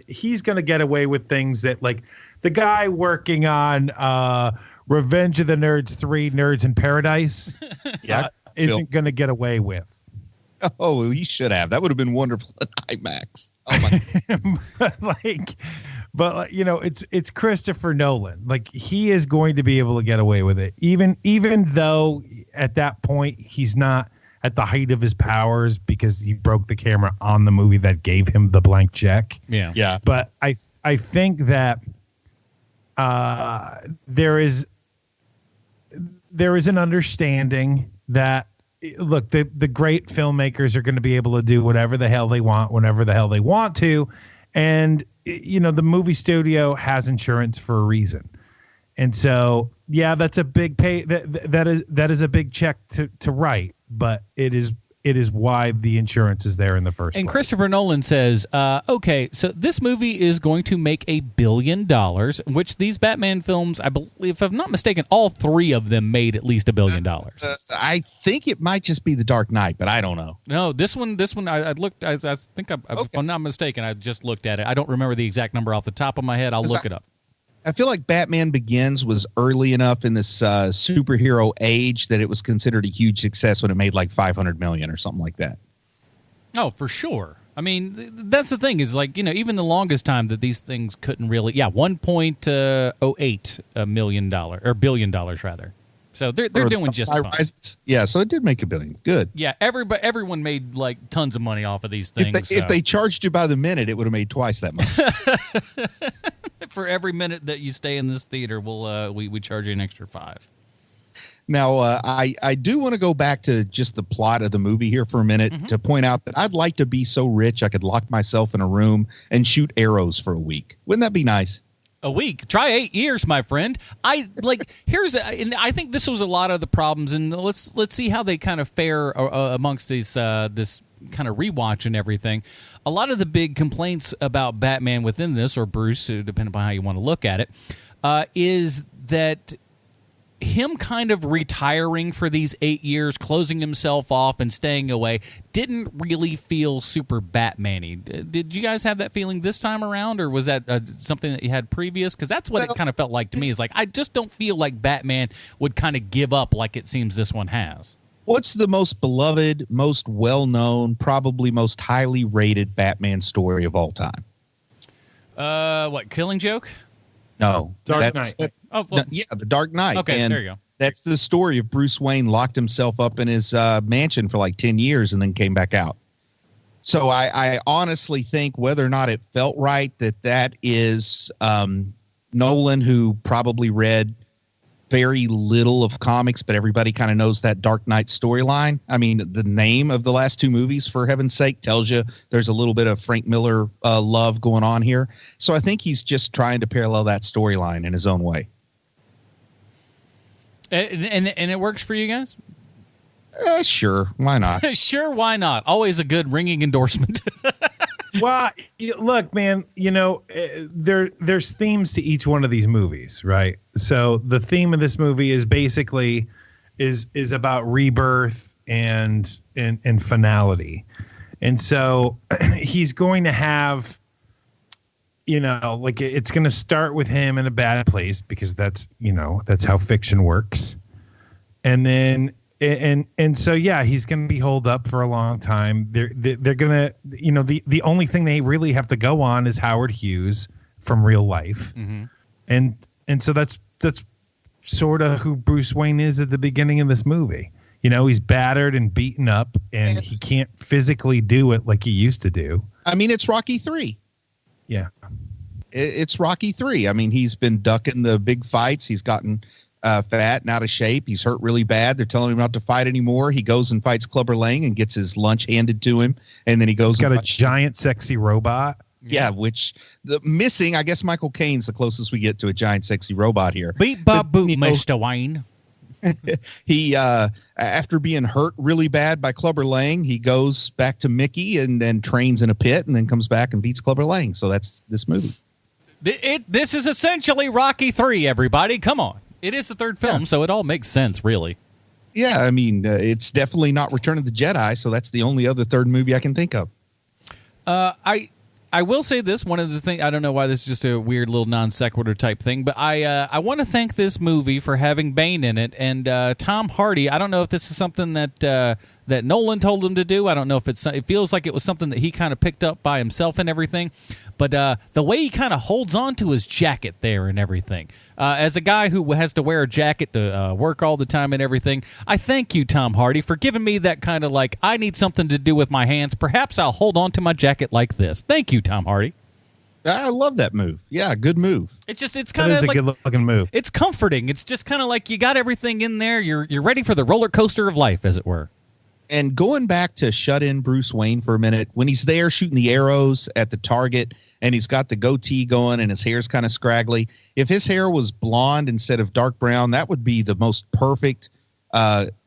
he's gonna get away with things that like the guy working on Revenge of the Nerds 3, Nerds in Paradise, isn't gonna get away with. Oh, well, he should have. That would have been wonderful at IMAX. Oh my! but it's Christopher Nolan. Like he is going to be able to get away with it, even though at that point he's not at the height of his powers because he broke the camera on the movie that gave him the blank check. Yeah. But I think that there is an understanding that look, the great filmmakers are going to be able to do whatever the hell they want whenever the hell they want to, and the movie studio has insurance for a reason. And so, yeah, that's a big pay. That is a big check to write, but it is why the insurance is there in the first place. And Christopher Nolan says, okay, so this movie is going to make $1 billion, which these Batman films, I believe, if I'm not mistaken, all 3 of them made at least $1 billion. I think it might just be The Dark Knight, but I don't know. No, this one, I looked. I think, if I'm not mistaken, I just looked at it. I don't remember the exact number off the top of my head. I'll look it up. I feel like Batman Begins was early enough in this superhero age that it was considered a huge success when it made like $500 million or something like that. Oh, for sure. I mean, that's the thing is like, even the longest time that these things couldn't really, $1.08 million or $1 billion rather. So they're doing just fine. Yeah, so it did make $1 billion. Good. Yeah, everyone made like tons of money off of these things. If they charged you by the minute, it would have made twice that much. For every minute that you stay in this theater, we charge you an extra $5. Now, I do want to go back to just the plot of the movie here for a minute to point out that I'd like to be so rich I could lock myself in a room and shoot arrows for a week. Wouldn't that be nice? A week. Try 8 years, my friend. And I think this was a lot of the problems, and let's see how they kind of fare amongst these this kind of rewatch and everything. A lot of the big complaints about Batman within this, or Bruce, depending upon how you want to look at it, is that him kind of retiring for these 8 years, closing himself off and staying away, didn't really feel super Batman-y. Did you guys have that feeling this time around, or was that something that you had previous? Because that's what it kind of felt like to me. Is like, I just don't feel like Batman would kind of give up like it seems this one has. What's the most beloved, most well-known, probably most highly rated Batman story of all time? Killing Joke? No. Dark Knight. The Dark Knight. Okay, and there you go. That's the story of Bruce Wayne locked himself up in his mansion for like 10 years and then came back out. So I honestly think whether or not it felt right that is Nolan, who probably read very little of comics, but everybody kind of knows that Dark Knight storyline. I mean, the name of the last 2 movies, for heaven's sake, tells you there's a little bit of Frank Miller love going on here. So I think he's just trying to parallel that storyline in his own way. And it works for you guys? Sure. Why not? Sure, why not? Always a good ringing endorsement. Well, look, man, there's themes to each one of these movies, right? So the theme of this movie is basically is about rebirth and finality. And so he's going to have, it's going to start with him in a bad place because that's how fiction works. And then And so, yeah, he's going to be holed up for a long time. They're going to, the only thing they really have to go on is Howard Hughes from real life. Mm-hmm. And so that's sort of who Bruce Wayne is at the beginning of this movie. He's battered and beaten up and he can't physically do it like he used to do. I mean, it's Rocky 3. Yeah. It's Rocky 3. I mean, he's been ducking the big fights. He's gotten fat and out of shape. He's hurt really bad. They're telling him not to fight anymore. He goes and fights Clubber Lang and gets his lunch handed to him. And then he goes. He's got a giant, sexy robot. Yeah, which the missing, I guess Michael Caine's the closest we get to a giant, sexy robot here. Beat Bob Boot, Mr. Wayne. He, after being hurt really bad by Clubber Lang, he goes back to Mickey and then trains in a pit and then comes back and beats Clubber Lang. So that's this movie. This is essentially Rocky 3, everybody. Come on. It is the third film, so it all makes sense, really. Yeah, I mean, it's definitely not Return of the Jedi, so that's the only other third movie I can think of. I will say this, one of the things, I don't know why this is just a weird little non sequitur type thing, but I want to thank this movie for having Bane in it, and Tom Hardy. I don't know if this is something that Nolan told him to do. I don't know if it feels like it was something that he kind of picked up by himself and everything, but the way he kind of holds on to his jacket there and everything. As a guy who has to wear a jacket to work all the time and everything, I thank you, Tom Hardy, for giving me that kind of like, I need something to do with my hands. Perhaps I'll hold on to my jacket like this. Thank you, Tom Hardy. I love that move. Yeah, good move. It's kind of like a good looking move. It's comforting. It's just kind of like you got everything in there. You're ready for the roller coaster of life, as it were. And going back to shut in Bruce Wayne for a minute, when he's there shooting the arrows at the target and he's got the goatee going and his hair's kind of scraggly, if his hair was blonde instead of dark brown, that would be the most perfect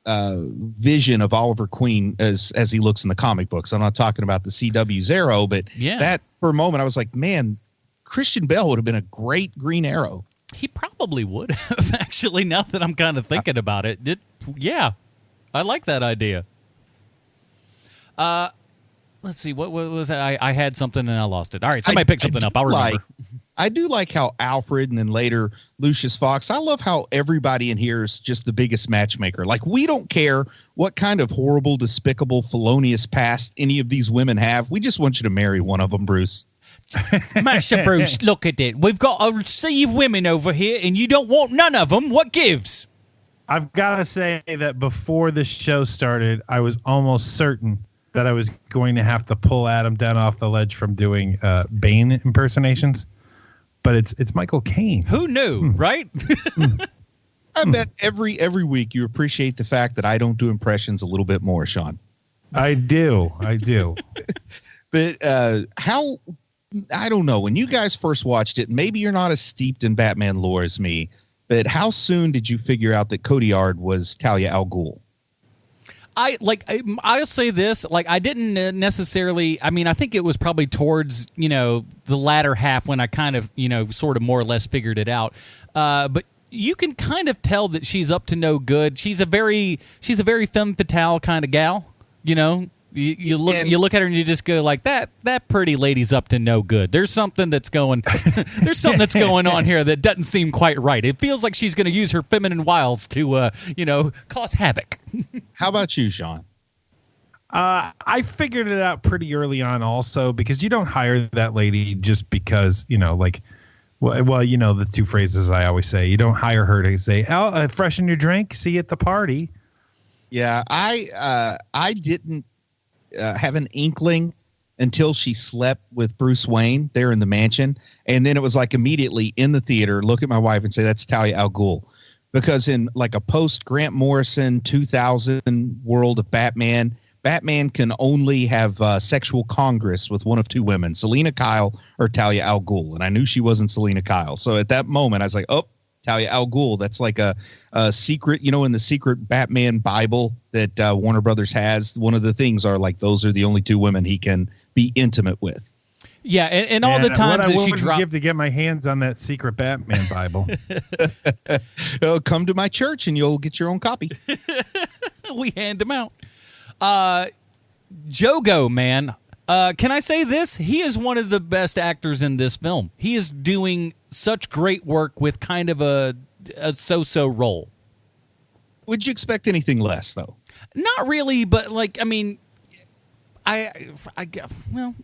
vision of Oliver Queen as he looks in the comic books. I'm not talking about the CW's Arrow, but that for a moment I was like, man, Christian Bale would have been a great Green Arrow. He probably would have, actually, now that I'm kind of thinking about it. Yeah, I like that idea. Let's see. What was that? I had something and I lost it. All right, somebody pick something up. I'll remember. I do like how Alfred and then later Lucius Fox, I love how everybody in here is just the biggest matchmaker. Like, we don't care what kind of horrible, despicable, felonious past any of these women have. We just want you to marry one of them, Bruce. Master Bruce, look at it. We've got a sea of women over here, and you don't want none of them. What gives? I've got to say that before the show started, I was almost certain that I was going to have to pull Adam down off the ledge from doing Bane impersonations. But it's Michael Caine. Who knew, right? I bet every week you appreciate the fact that I don't do impressions a little bit more, Sean. I do. But how, I don't know, when you guys first watched it, maybe you're not as steeped in Batman lore as me, but how soon did you figure out that Caudill was Talia al Ghul? I'll say this, I didn't necessarily, I think it was probably towards, the latter half when I kind of, sort of more or less figured it out. But you can kind of tell that she's up to no good. She's a very femme fatale kind of gal, You look at her and you just go like that pretty lady's up to no good. There's something that's going on here that doesn't seem quite right. It feels like she's going to use her feminine wiles to cause havoc. How about you, Sean? I figured it out pretty early on also, because you don't hire that lady just because, the two phrases I always say. You don't hire her to say, freshen your drink, see you at the party. Yeah, I didn't have an inkling until she slept with Bruce Wayne there in the mansion. And then it was like immediately in the theater, look at my wife and say, that's Talia al Ghul. Because in like a post Grant Morrison 2000 world of Batman can only have sexual congress with one of two women, Selina Kyle or Talia al Ghul. And I knew she wasn't Selina Kyle. So at that moment I was like, oh, Talia al Ghul. That's like a secret, in the secret Batman Bible that Warner Brothers has. One of the things are like, those are the only two women he can be intimate with. Yeah, and all the times that she dropped, give to get my hands on that secret Batman Bible. Come to my church and you'll get your own copy. We hand them out. Jogo, man. Can I say this? He is one of the best actors in this film. He is doing such great work with kind of a so-so role. Would you expect anything less, though? Not really, but well,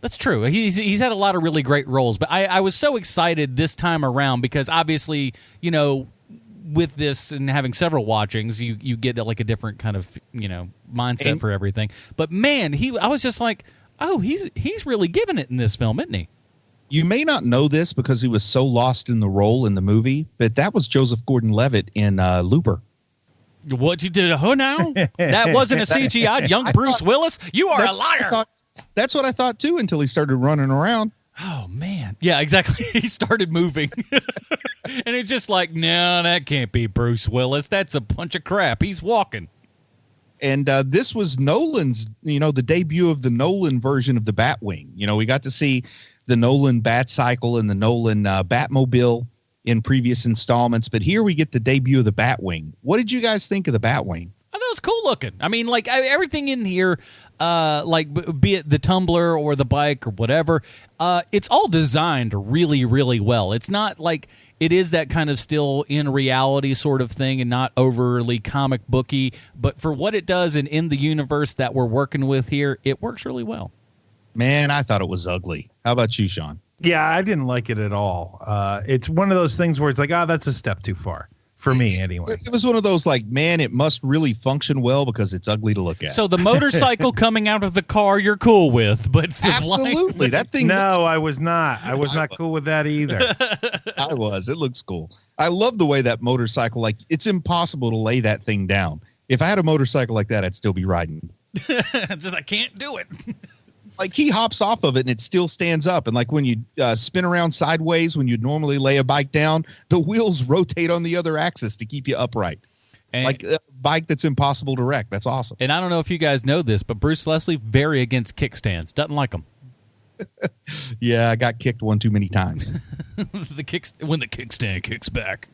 that's true. He's had a lot of really great roles, but I was so excited this time around because obviously, with this and having several watchings, you get like a different kind of, mindset for everything. But man, I was just like, oh, he's really giving it in this film, isn't he? You may not know this because he was so lost in the role in the movie, but that was Joseph Gordon-Levitt in Looper. What you did? Who now? That wasn't a CGI young Bruce Willis? You are a liar. That's what I thought too until he started running around. Oh, man. Yeah, exactly. He started moving. And it's just like, no, that can't be Bruce Willis. That's a bunch of crap. He's walking. And this was Nolan's, the debut of the Nolan version of the Batwing. We got to see the Nolan Bat Cycle and the Nolan Batmobile in previous installments. But here we get the debut of the Batwing. What did you guys think of the Batwing? I thought it was cool looking. I mean, everything in here, be it the tumbler or the bike or whatever, it's all designed really, really well. It's not like it is that kind of still in reality sort of thing and not overly comic booky. But for what it does and in the universe that we're working with here, it works really well. Man, I thought it was ugly. How about you, Sean? Yeah, I didn't like it at all. It's one of those things where it's like, that's a step too far. For me, anyway. It was one of those man, it must really function well because it's ugly to look at. So the motorcycle coming out of the car you're cool with, but absolutely. That thing. No, I was not. I was not cool with that either. I was. It looks cool. I love the way that motorcycle, it's impossible to lay that thing down. If I had a motorcycle like that, I'd still be riding. I can't do it. He hops off of it and it still stands up. And when you spin around sideways, when you'd normally lay a bike down, the wheels rotate on the other axis to keep you upright. And a bike that's impossible to wreck. That's awesome. And I don't know if you guys know this, but Bruce Leslie, very against kickstands. Doesn't like them. Yeah, I got kicked one too many times. When the kickstand kicks back.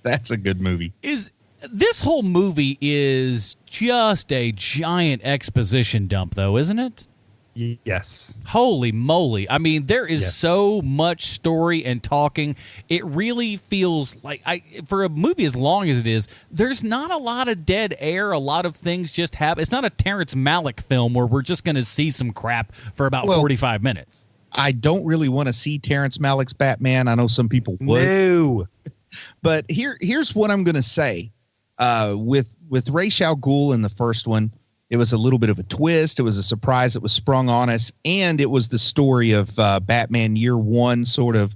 That's a good movie. This whole movie is just a giant exposition dump, though, isn't it? Yes. Holy moly. I mean, there is so much story and talking. It really feels like, for a movie as long as it is, there's not a lot of dead air. A lot of things just happen. It's not a Terrence Malick film where we're just going to see some crap for about 45 minutes. I don't really want to see Terrence Malick's Batman. I know some people would. No. But here's what I'm going to say. With Ra's al Ghul in the first one, it was a little bit of a twist. It was a surprise that was sprung on us, and it was the story of Batman Year One sort of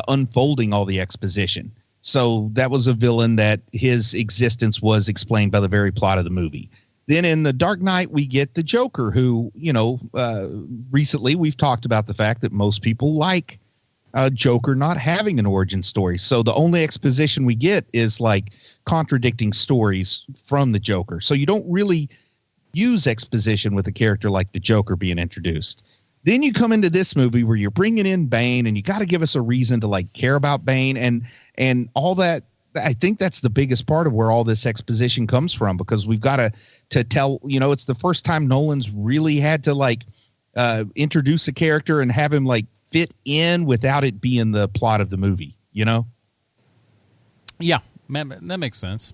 unfolding all the exposition. So that was a villain that his existence was explained by the very plot of the movie. Then in The Dark Knight, we get the Joker, who, recently we've talked about the fact that most people like Joker not having an origin story. So the only exposition we get is like contradicting stories from the Joker. So you don't really use exposition with a character like the Joker being introduced. Then you come into this movie where you're bringing in Bane, and you got to give us a reason to like care about Bane and all that. I think that's the biggest part of where all this exposition comes from, because we've got to tell, it's the first time Nolan's really had to like introduce a character and have him like fit in without it being the plot of the movie, Yeah, that makes sense.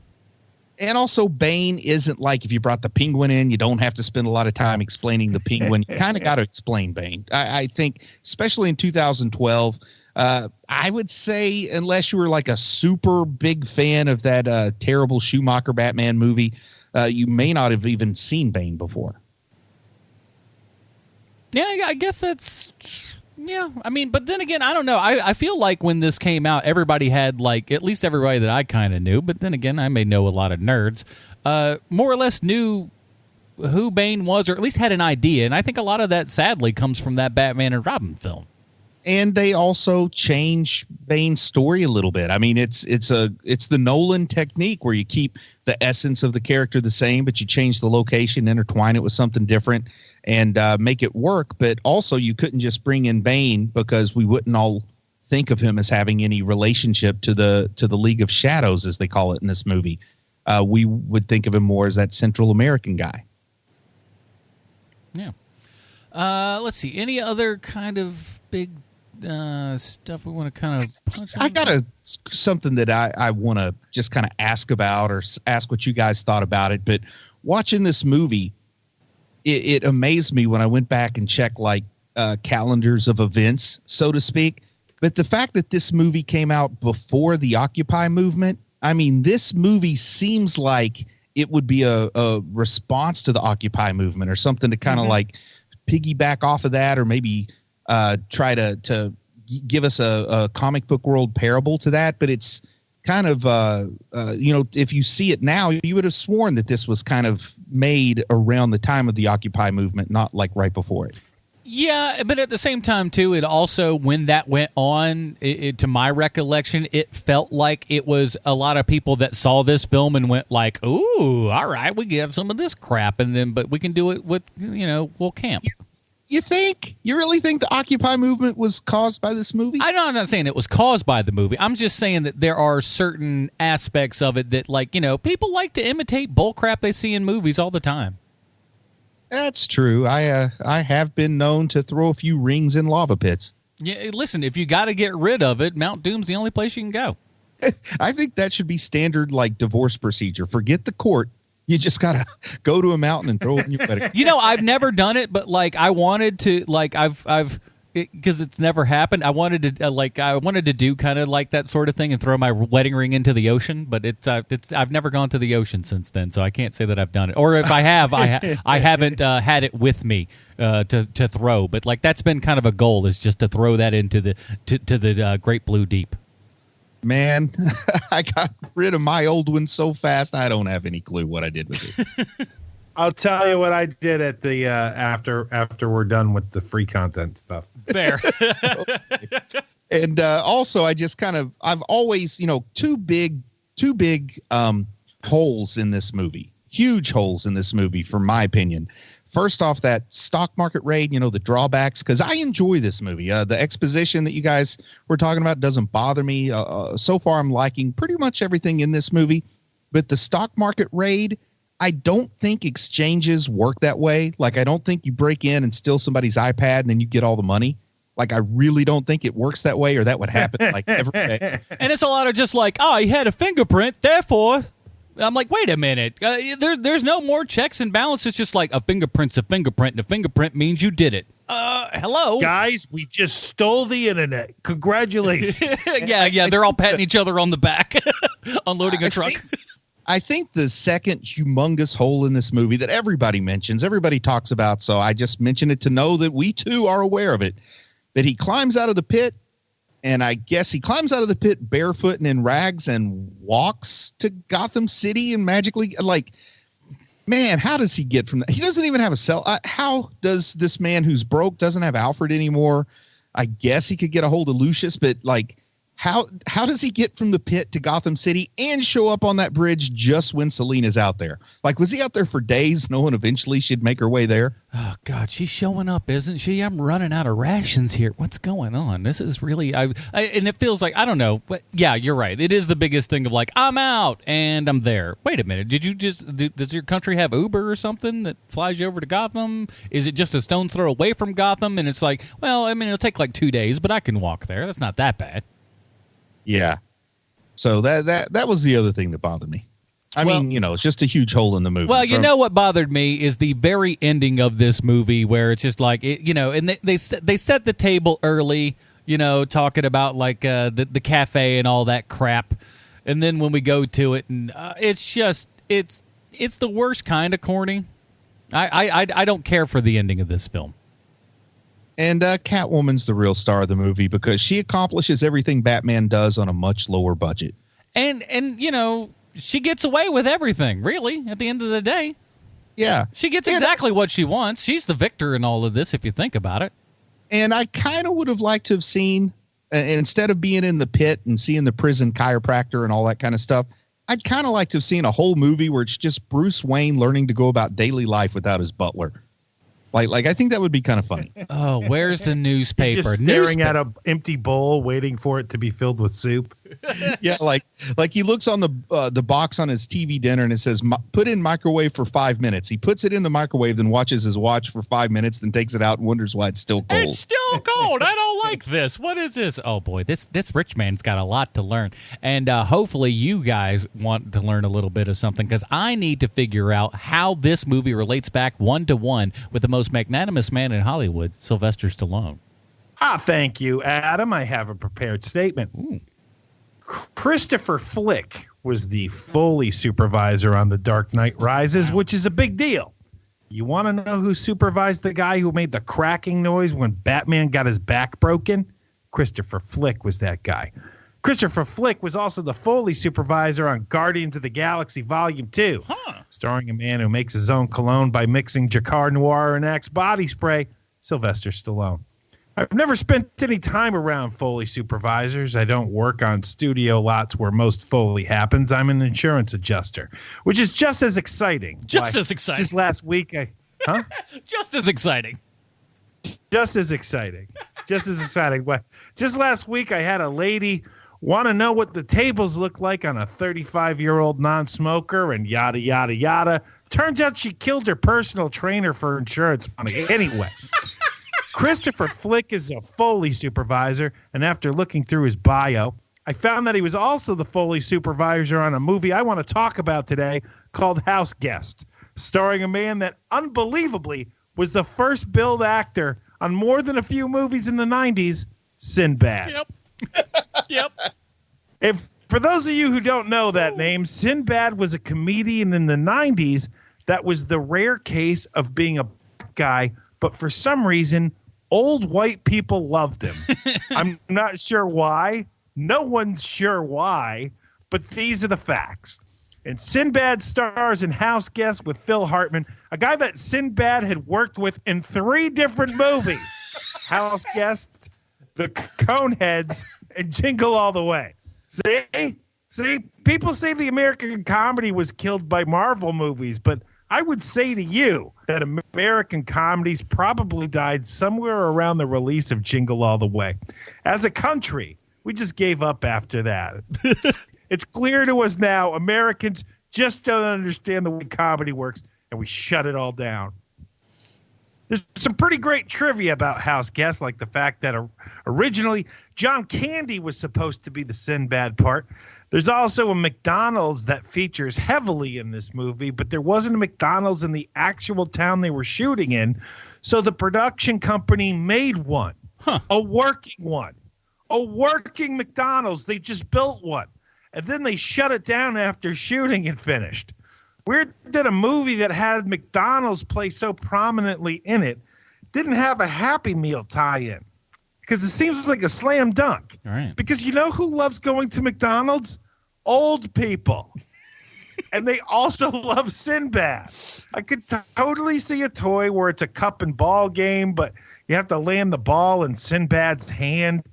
And also, Bane isn't like if you brought the Penguin in, you don't have to spend a lot of time explaining the Penguin. You kind of got to explain Bane. I think, especially in 2012, I would say, unless you were like a super big fan of that terrible Schumacher Batman movie, you may not have even seen Bane before. Yeah, I guess that's... Yeah, I mean, but then again, I don't know. I feel like when this came out, everybody had, like, at least everybody that I kind of knew, but then again, I may know a lot of nerds, more or less knew who Bane was, or at least had an idea. And I think a lot of that, sadly, comes from that Batman and Robin film. And they also change Bane's story a little bit. I mean, it's the Nolan technique where you keep the essence of the character the same, but you change the location, intertwine it with something different, and make it work. But also, you couldn't just bring in Bane, because we wouldn't all think of him as having any relationship to the League of Shadows, as they call it in this movie. We would think of him more as that Central American guy. Yeah. Let's see. Any other kind of big stuff we want to kind of punch on? I got something that I want to just kind of ask about, or ask what you guys thought about it. But watching this movie, it amazed me when I went back and checked like calendars of events, so to speak. But the fact that this movie came out before the Occupy movement, I mean, this movie seems like it would be a response to the Occupy movement, or something to kind of like piggyback off of that, or maybe try to give us a comic book world parable to that. But it's kind of, if you see it now, you would have sworn that this was kind of made around the time of the Occupy movement, not like right before it. Yeah, but at the same time, too, it also, when that went on, to my recollection, it felt like it was a lot of people that saw this film and went like, ooh, all right, we can have some of this crap, but we can do it with, we'll camp. You think? You really think the Occupy movement was caused by this movie? I'm not saying it was caused by the movie. I'm just saying that there are certain aspects of it that, like, people like to imitate bullcrap they see in movies all the time. That's true. I have been known to throw a few rings in lava pits. Yeah, listen, if you got to get rid of it, Mount Doom's the only place you can go. I think that should be standard, like, divorce procedure. Forget the court. You just got to go to a mountain and throw it in your wedding. I've never done it, but like I wanted to, like because it's never happened. I wanted to do kind of like that sort of thing and throw my wedding ring into the ocean, but I've never gone to the ocean since then, so I can't say that I've done it. Or if I have, I haven't had it with me to throw. But like that's been kind of a goal, is just to throw that into the great blue deep. Man, I got rid of my old one so fast, I don't have any clue what I did with it. I'll tell you what I did at the after we're done with the free content stuff. There. And also, I've always, two big holes in this movie, huge holes in this movie, from my opinion. First off, that stock market raid, the drawbacks, because I enjoy this movie. The exposition that you guys were talking about doesn't bother me. So far, I'm liking pretty much everything in this movie. But the stock market raid, I don't think exchanges work that way. Like, I don't think you break in and steal somebody's iPad and then you get all the money. Like, I really don't think it works that way, or that would happen like every day. And it's a lot of just like, oh, he had a fingerprint, therefore. I'm like, wait a minute. There's no more checks and balances. It's just like a fingerprint's a fingerprint, and a fingerprint means you did it. Hello? Guys, we just stole the internet. Congratulations. yeah. They're all patting each other on the back, unloading a truck. I think the second humongous hole in this movie that everybody mentions, everybody talks about, so I just mention it to know that we too are aware of it, that he climbs out of the pit, and I guess he climbs out of the pit barefoot and in rags and walks to Gotham City and magically, like, man, how does he get from that? He doesn't even have a cell. How does this man who's broke, doesn't have Alfred anymore? I guess he could get a hold of Lucius, but like, how does he get from the pit to Gotham City and show up on that bridge just when Selina's out there? Like, was he out there for days knowing eventually she'd make her way there? Oh, God, she's showing up, isn't she? I'm running out of rations here. What's going on? This is really, and it feels like, I don't know, but yeah, you're right. It is the biggest thing of like, I'm out and I'm there. Wait a minute. Does your country have Uber or something that flies you over to Gotham? Is it just a stone's throw away from Gotham? And it's like, well, I mean, it'll take like 2 days, but I can walk there. That's not that bad. Yeah. So that was the other thing that bothered me. I mean, it's just a huge hole in the movie. Well, you know what bothered me is the very ending of this movie where it's just like, and they set the table early, talking about like the cafe and all that crap. And then when we go to it, and it's just, it's the worst kind of corny. I don't care for the ending of this film. And Catwoman's the real star of the movie because she accomplishes everything Batman does on a much lower budget. And she gets away with everything, really, at the end of the day. Yeah. She gets exactly what she wants. She's the victor in all of this, if you think about it. And I kind of would have liked to have seen, instead of being in the pit and seeing the prison chiropractor and all that kind of stuff, I'd kind of like to have seen a whole movie where it's just Bruce Wayne learning to go about daily life without his butler. Like I think that would be kind of funny. Oh, where's the newspaper? Just staring at an empty bowl, waiting for it to be filled with soup. Yeah, like he looks on the box on his TV dinner and it says, "Put in microwave for 5 minutes." He puts it in the microwave, then watches his watch for 5 minutes, then takes it out and wonders why it's still cold. It's still cold. I don't like this. What is this? Oh boy, this rich man's got a lot to learn, and hopefully you guys want to learn a little bit of something because I need to figure out how this movie relates back 1-to-1 with the most magnanimous man in Hollywood, Sylvester Stallone. Thank you, Adam. I have a prepared statement. Ooh. Christopher Flick was the Foley supervisor on The Dark Knight Rises, which is a big deal. You want to know who supervised the guy who made the cracking noise when Batman got his back broken? Christopher Flick was that guy. Christopher Flick was also the Foley supervisor on Guardians of the Galaxy Volume 2, starring a man who makes his own cologne by mixing Jacquard Noir and Axe body spray, Sylvester Stallone. I've never spent any time around Foley supervisors. I don't work on studio lots where most Foley happens. I'm an insurance adjuster, which is just as exciting. Just as exciting. Just last week, Just as exciting. Just as exciting. Just as exciting. What? Just last week, I had a lady want to know what the tables look like on a 35-year-old non-smoker and yada, yada, yada. Turns out she killed her personal trainer for insurance money. Anyway. Christopher Flick is a Foley supervisor, and after looking through his bio, I found that he was also the Foley supervisor on a movie I want to talk about today called House Guest, starring a man that unbelievably was the first billed actor on more than a few movies in the 90s, Sinbad. Yep. For those of you who don't know that name, Sinbad was a comedian in the 90s that was the rare case of being a black guy, but for some reason, old white people loved him. I'm not sure why. No one's sure why, but these are the facts. And Sinbad stars in House Guest with Phil Hartman, a guy that Sinbad had worked with in 3 different movies. House Guest, The Coneheads, and Jingle All the Way. See, people say the American comedy was killed by Marvel movies, but I would say to you that American comedies probably died somewhere around the release of Jingle All the Way. As a country, we just gave up after that. It's clear to us now, Americans, just don't understand the way comedy works, and we shut it all down. There's some pretty great trivia about House Guest, like the fact that originally John Candy was supposed to be the Sinbad part. There's also a McDonald's that features heavily in this movie, but there wasn't a McDonald's in the actual town they were shooting in, so the production company made one, a working McDonald's. They just built one, and then they shut it down after shooting it finished. Weird that a movie that had McDonald's play so prominently in it didn't have a Happy Meal tie-in, because it seems like a slam dunk. All right. Because you know who loves going to McDonald's? Old people. And they also love Sinbad. I could totally see a toy where it's a cup and ball game, but you have to land the ball in Sinbad's hand.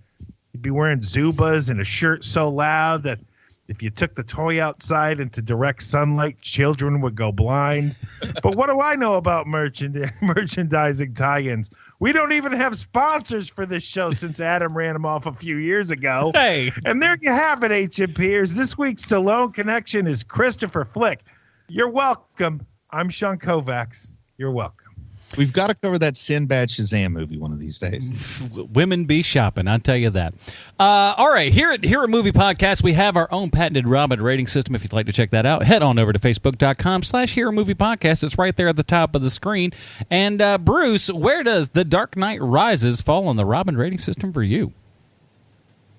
You'd be wearing Zubas and a shirt so loud that if you took the toy outside into direct sunlight, children would go blind. But what do I know about merchandising tie-ins? We don't even have sponsors for this show since Adam ran them off a few years ago. Hey. And there you have it, HMPers. This week's Stallone connection is Christopher Flick. You're welcome. I'm Sean Kovacs. You're welcome. We've got to cover that Sinbad Shazam movie one of these days. Women be shopping, I'll tell you that. All right, here at Movie Podcast, we have our own patented Robin rating system. If you'd like to check that out, head on over to Facebook.com/Hero Movie Podcast. It's right there at the top of the screen. And Bruce, where does The Dark Knight Rises fall on the Robin rating system for you?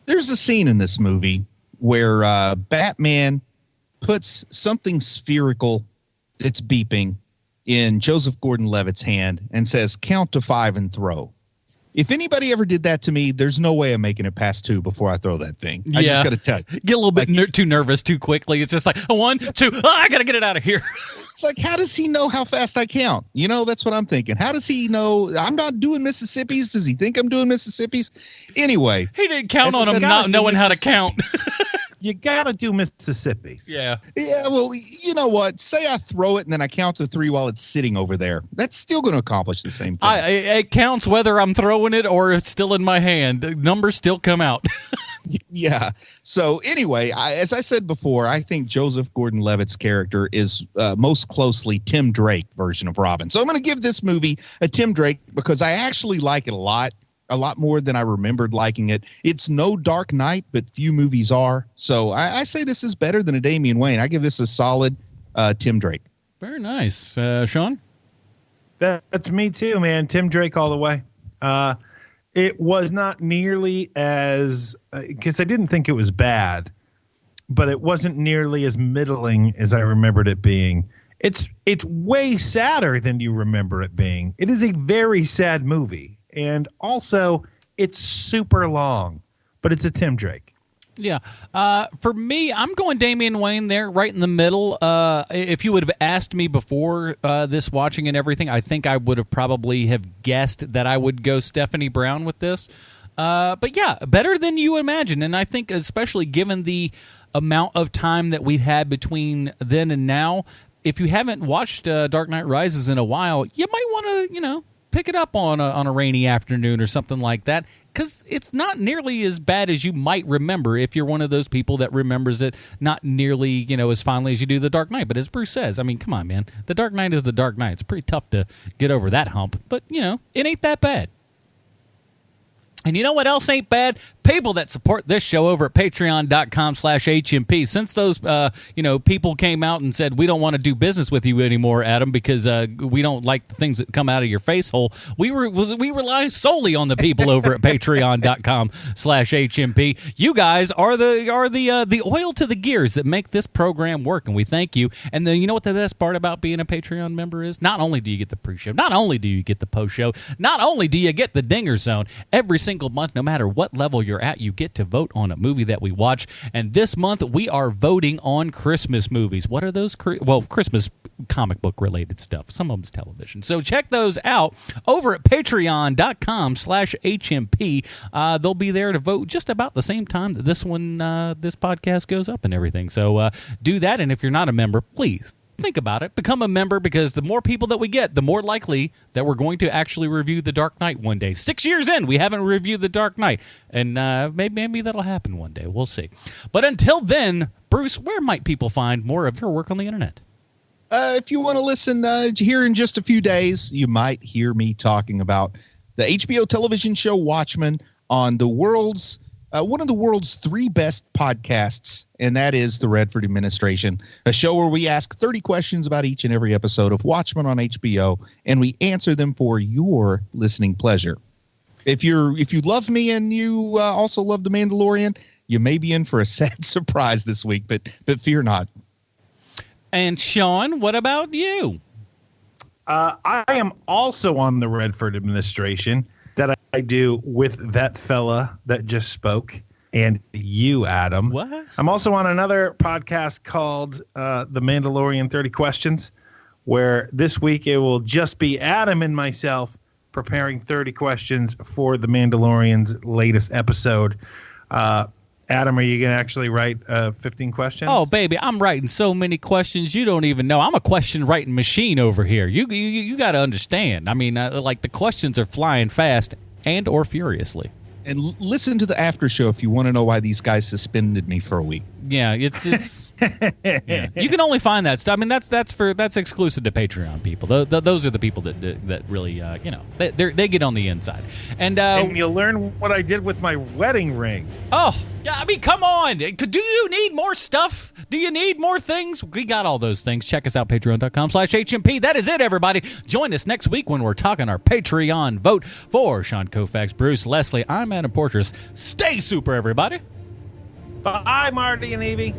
There's a scene in this movie where Batman puts something spherical that's beeping in Joseph Gordon-Levitt's hand and says, count to 5 and throw. If anybody ever did that to me, there's no way I'm making it past 2 before I throw that thing. I just got to tell you. Get a little bit too nervous too quickly. It's just like, 1, 2, I got to get it out of here. It's like, how does he know how fast I count? You know, that's what I'm thinking. How does he know I'm not doing Mississippi's? Does he think I'm doing Mississippi's? Anyway. He didn't count on him not knowing how to count. You got to do Mississippi's. Yeah. Yeah, well, you know what? Say I throw it and then I count to 3 while it's sitting over there. That's still going to accomplish the same thing. It counts whether I'm throwing it or it's still in my hand. The numbers still come out. Yeah. So anyway, as I said before, I think Joseph Gordon-Levitt's character is most closely Tim Drake version of Robin. So I'm going to give this movie a Tim Drake because I actually like it a lot more than I remembered liking it. It's no Dark Knight, but few movies are. So I say this is better than a Damian Wayne. I give this a solid Tim Drake. Very nice. Sean? That's me too, man. Tim Drake all the way. It was not nearly as because I didn't think it was bad, but it wasn't nearly as middling as I remembered it being. It's way sadder than you remember it being. It is a very sad movie. And also, it's super long, but it's a Tim Drake. Yeah. For me, I'm going Damian Wayne there, right in the middle. If you would have asked me before this watching and everything, I think I would have probably have guessed that I would go Stephanie Brown with this. But yeah, better than you imagine. And I think especially given the amount of time that we've had between then and now, if you haven't watched Dark Knight Rises in a while, you might want to, pick it up on a rainy afternoon or something like that, because it's not nearly as bad as you might remember if you're one of those people that remembers it not nearly, as fondly as you do The Dark Knight. But as Bruce says, I mean, come on, man. The Dark Knight is The Dark Knight. It's pretty tough to get over that hump, but, it ain't that bad. And you know what else ain't bad? People that support this show over at patreon.com/HMP. Since those, people came out and said, we don't want to do business with you anymore, Adam, because we don't like the things that come out of your face hole. We rely solely on the people over at patreon.com/HMP. You guys are the oil to the gears that make this program work, and we thank you. And then you know what the best part about being a Patreon member is? Not only do you get the pre-show, not only do you get the post-show, not only do you get the Dinger Zone, every single month, no matter what level you're at, you get to vote on a movie that we watch. And this month we are voting on Christmas movies. What are those? Christmas comic book related stuff. Some of them's television. So check those out over at patreon.com/HMP. They'll be there to vote just about the same time that this podcast goes up and everything. So do that. And if you're not a member, please think about it. Become a member, because the more people that we get, the more likely that we're going to actually review The Dark Knight one day. 6 years in, we haven't reviewed The Dark Knight. And maybe that'll happen one day. We'll see. But until then, Bruce, where might people find more of your work on the internet? If you want to listen here in just a few days, you might hear me talking about the HBO television show Watchmen on the world's one of the world's 3 best podcasts, and that is the Redford Administration, a show where we ask 30 questions about each and every episode of Watchmen on HBO, and we answer them for your listening pleasure. If you love me and you also love The Mandalorian, you may be in for a sad surprise this week, but fear not. And Sean, what about you? I am also on the Redford Administration that I do with that fella that just spoke and you, Adam. What? I'm also on another podcast called The Mandalorian 30 Questions, where this week it will just be Adam and myself preparing 30 questions for The Mandalorian's latest episode. Adam, are you going to actually write 15 questions? Oh, baby, I'm writing so many questions you don't even know. I'm a question writing machine over here. You got to understand. I mean, like the questions are flying fast and or furiously. And listen to the after show if you want to know why these guys suspended me for a week. Yeah, it's yeah. You can only find that stuff. I mean, that's exclusive to Patreon people. Those are the people that really they get on the inside. And you'll learn what I did with my wedding ring. Oh, I mean, come on. Do you need more stuff? Do you need more things? We got all those things. Check us out, patreon.com/HMP. That is it, everybody. Join us next week when we're talking our Patreon vote for Sean Kovacs, Bruce, Leslie. I'm Adam Portrais. Stay super, everybody. Bye, Marty and Evie.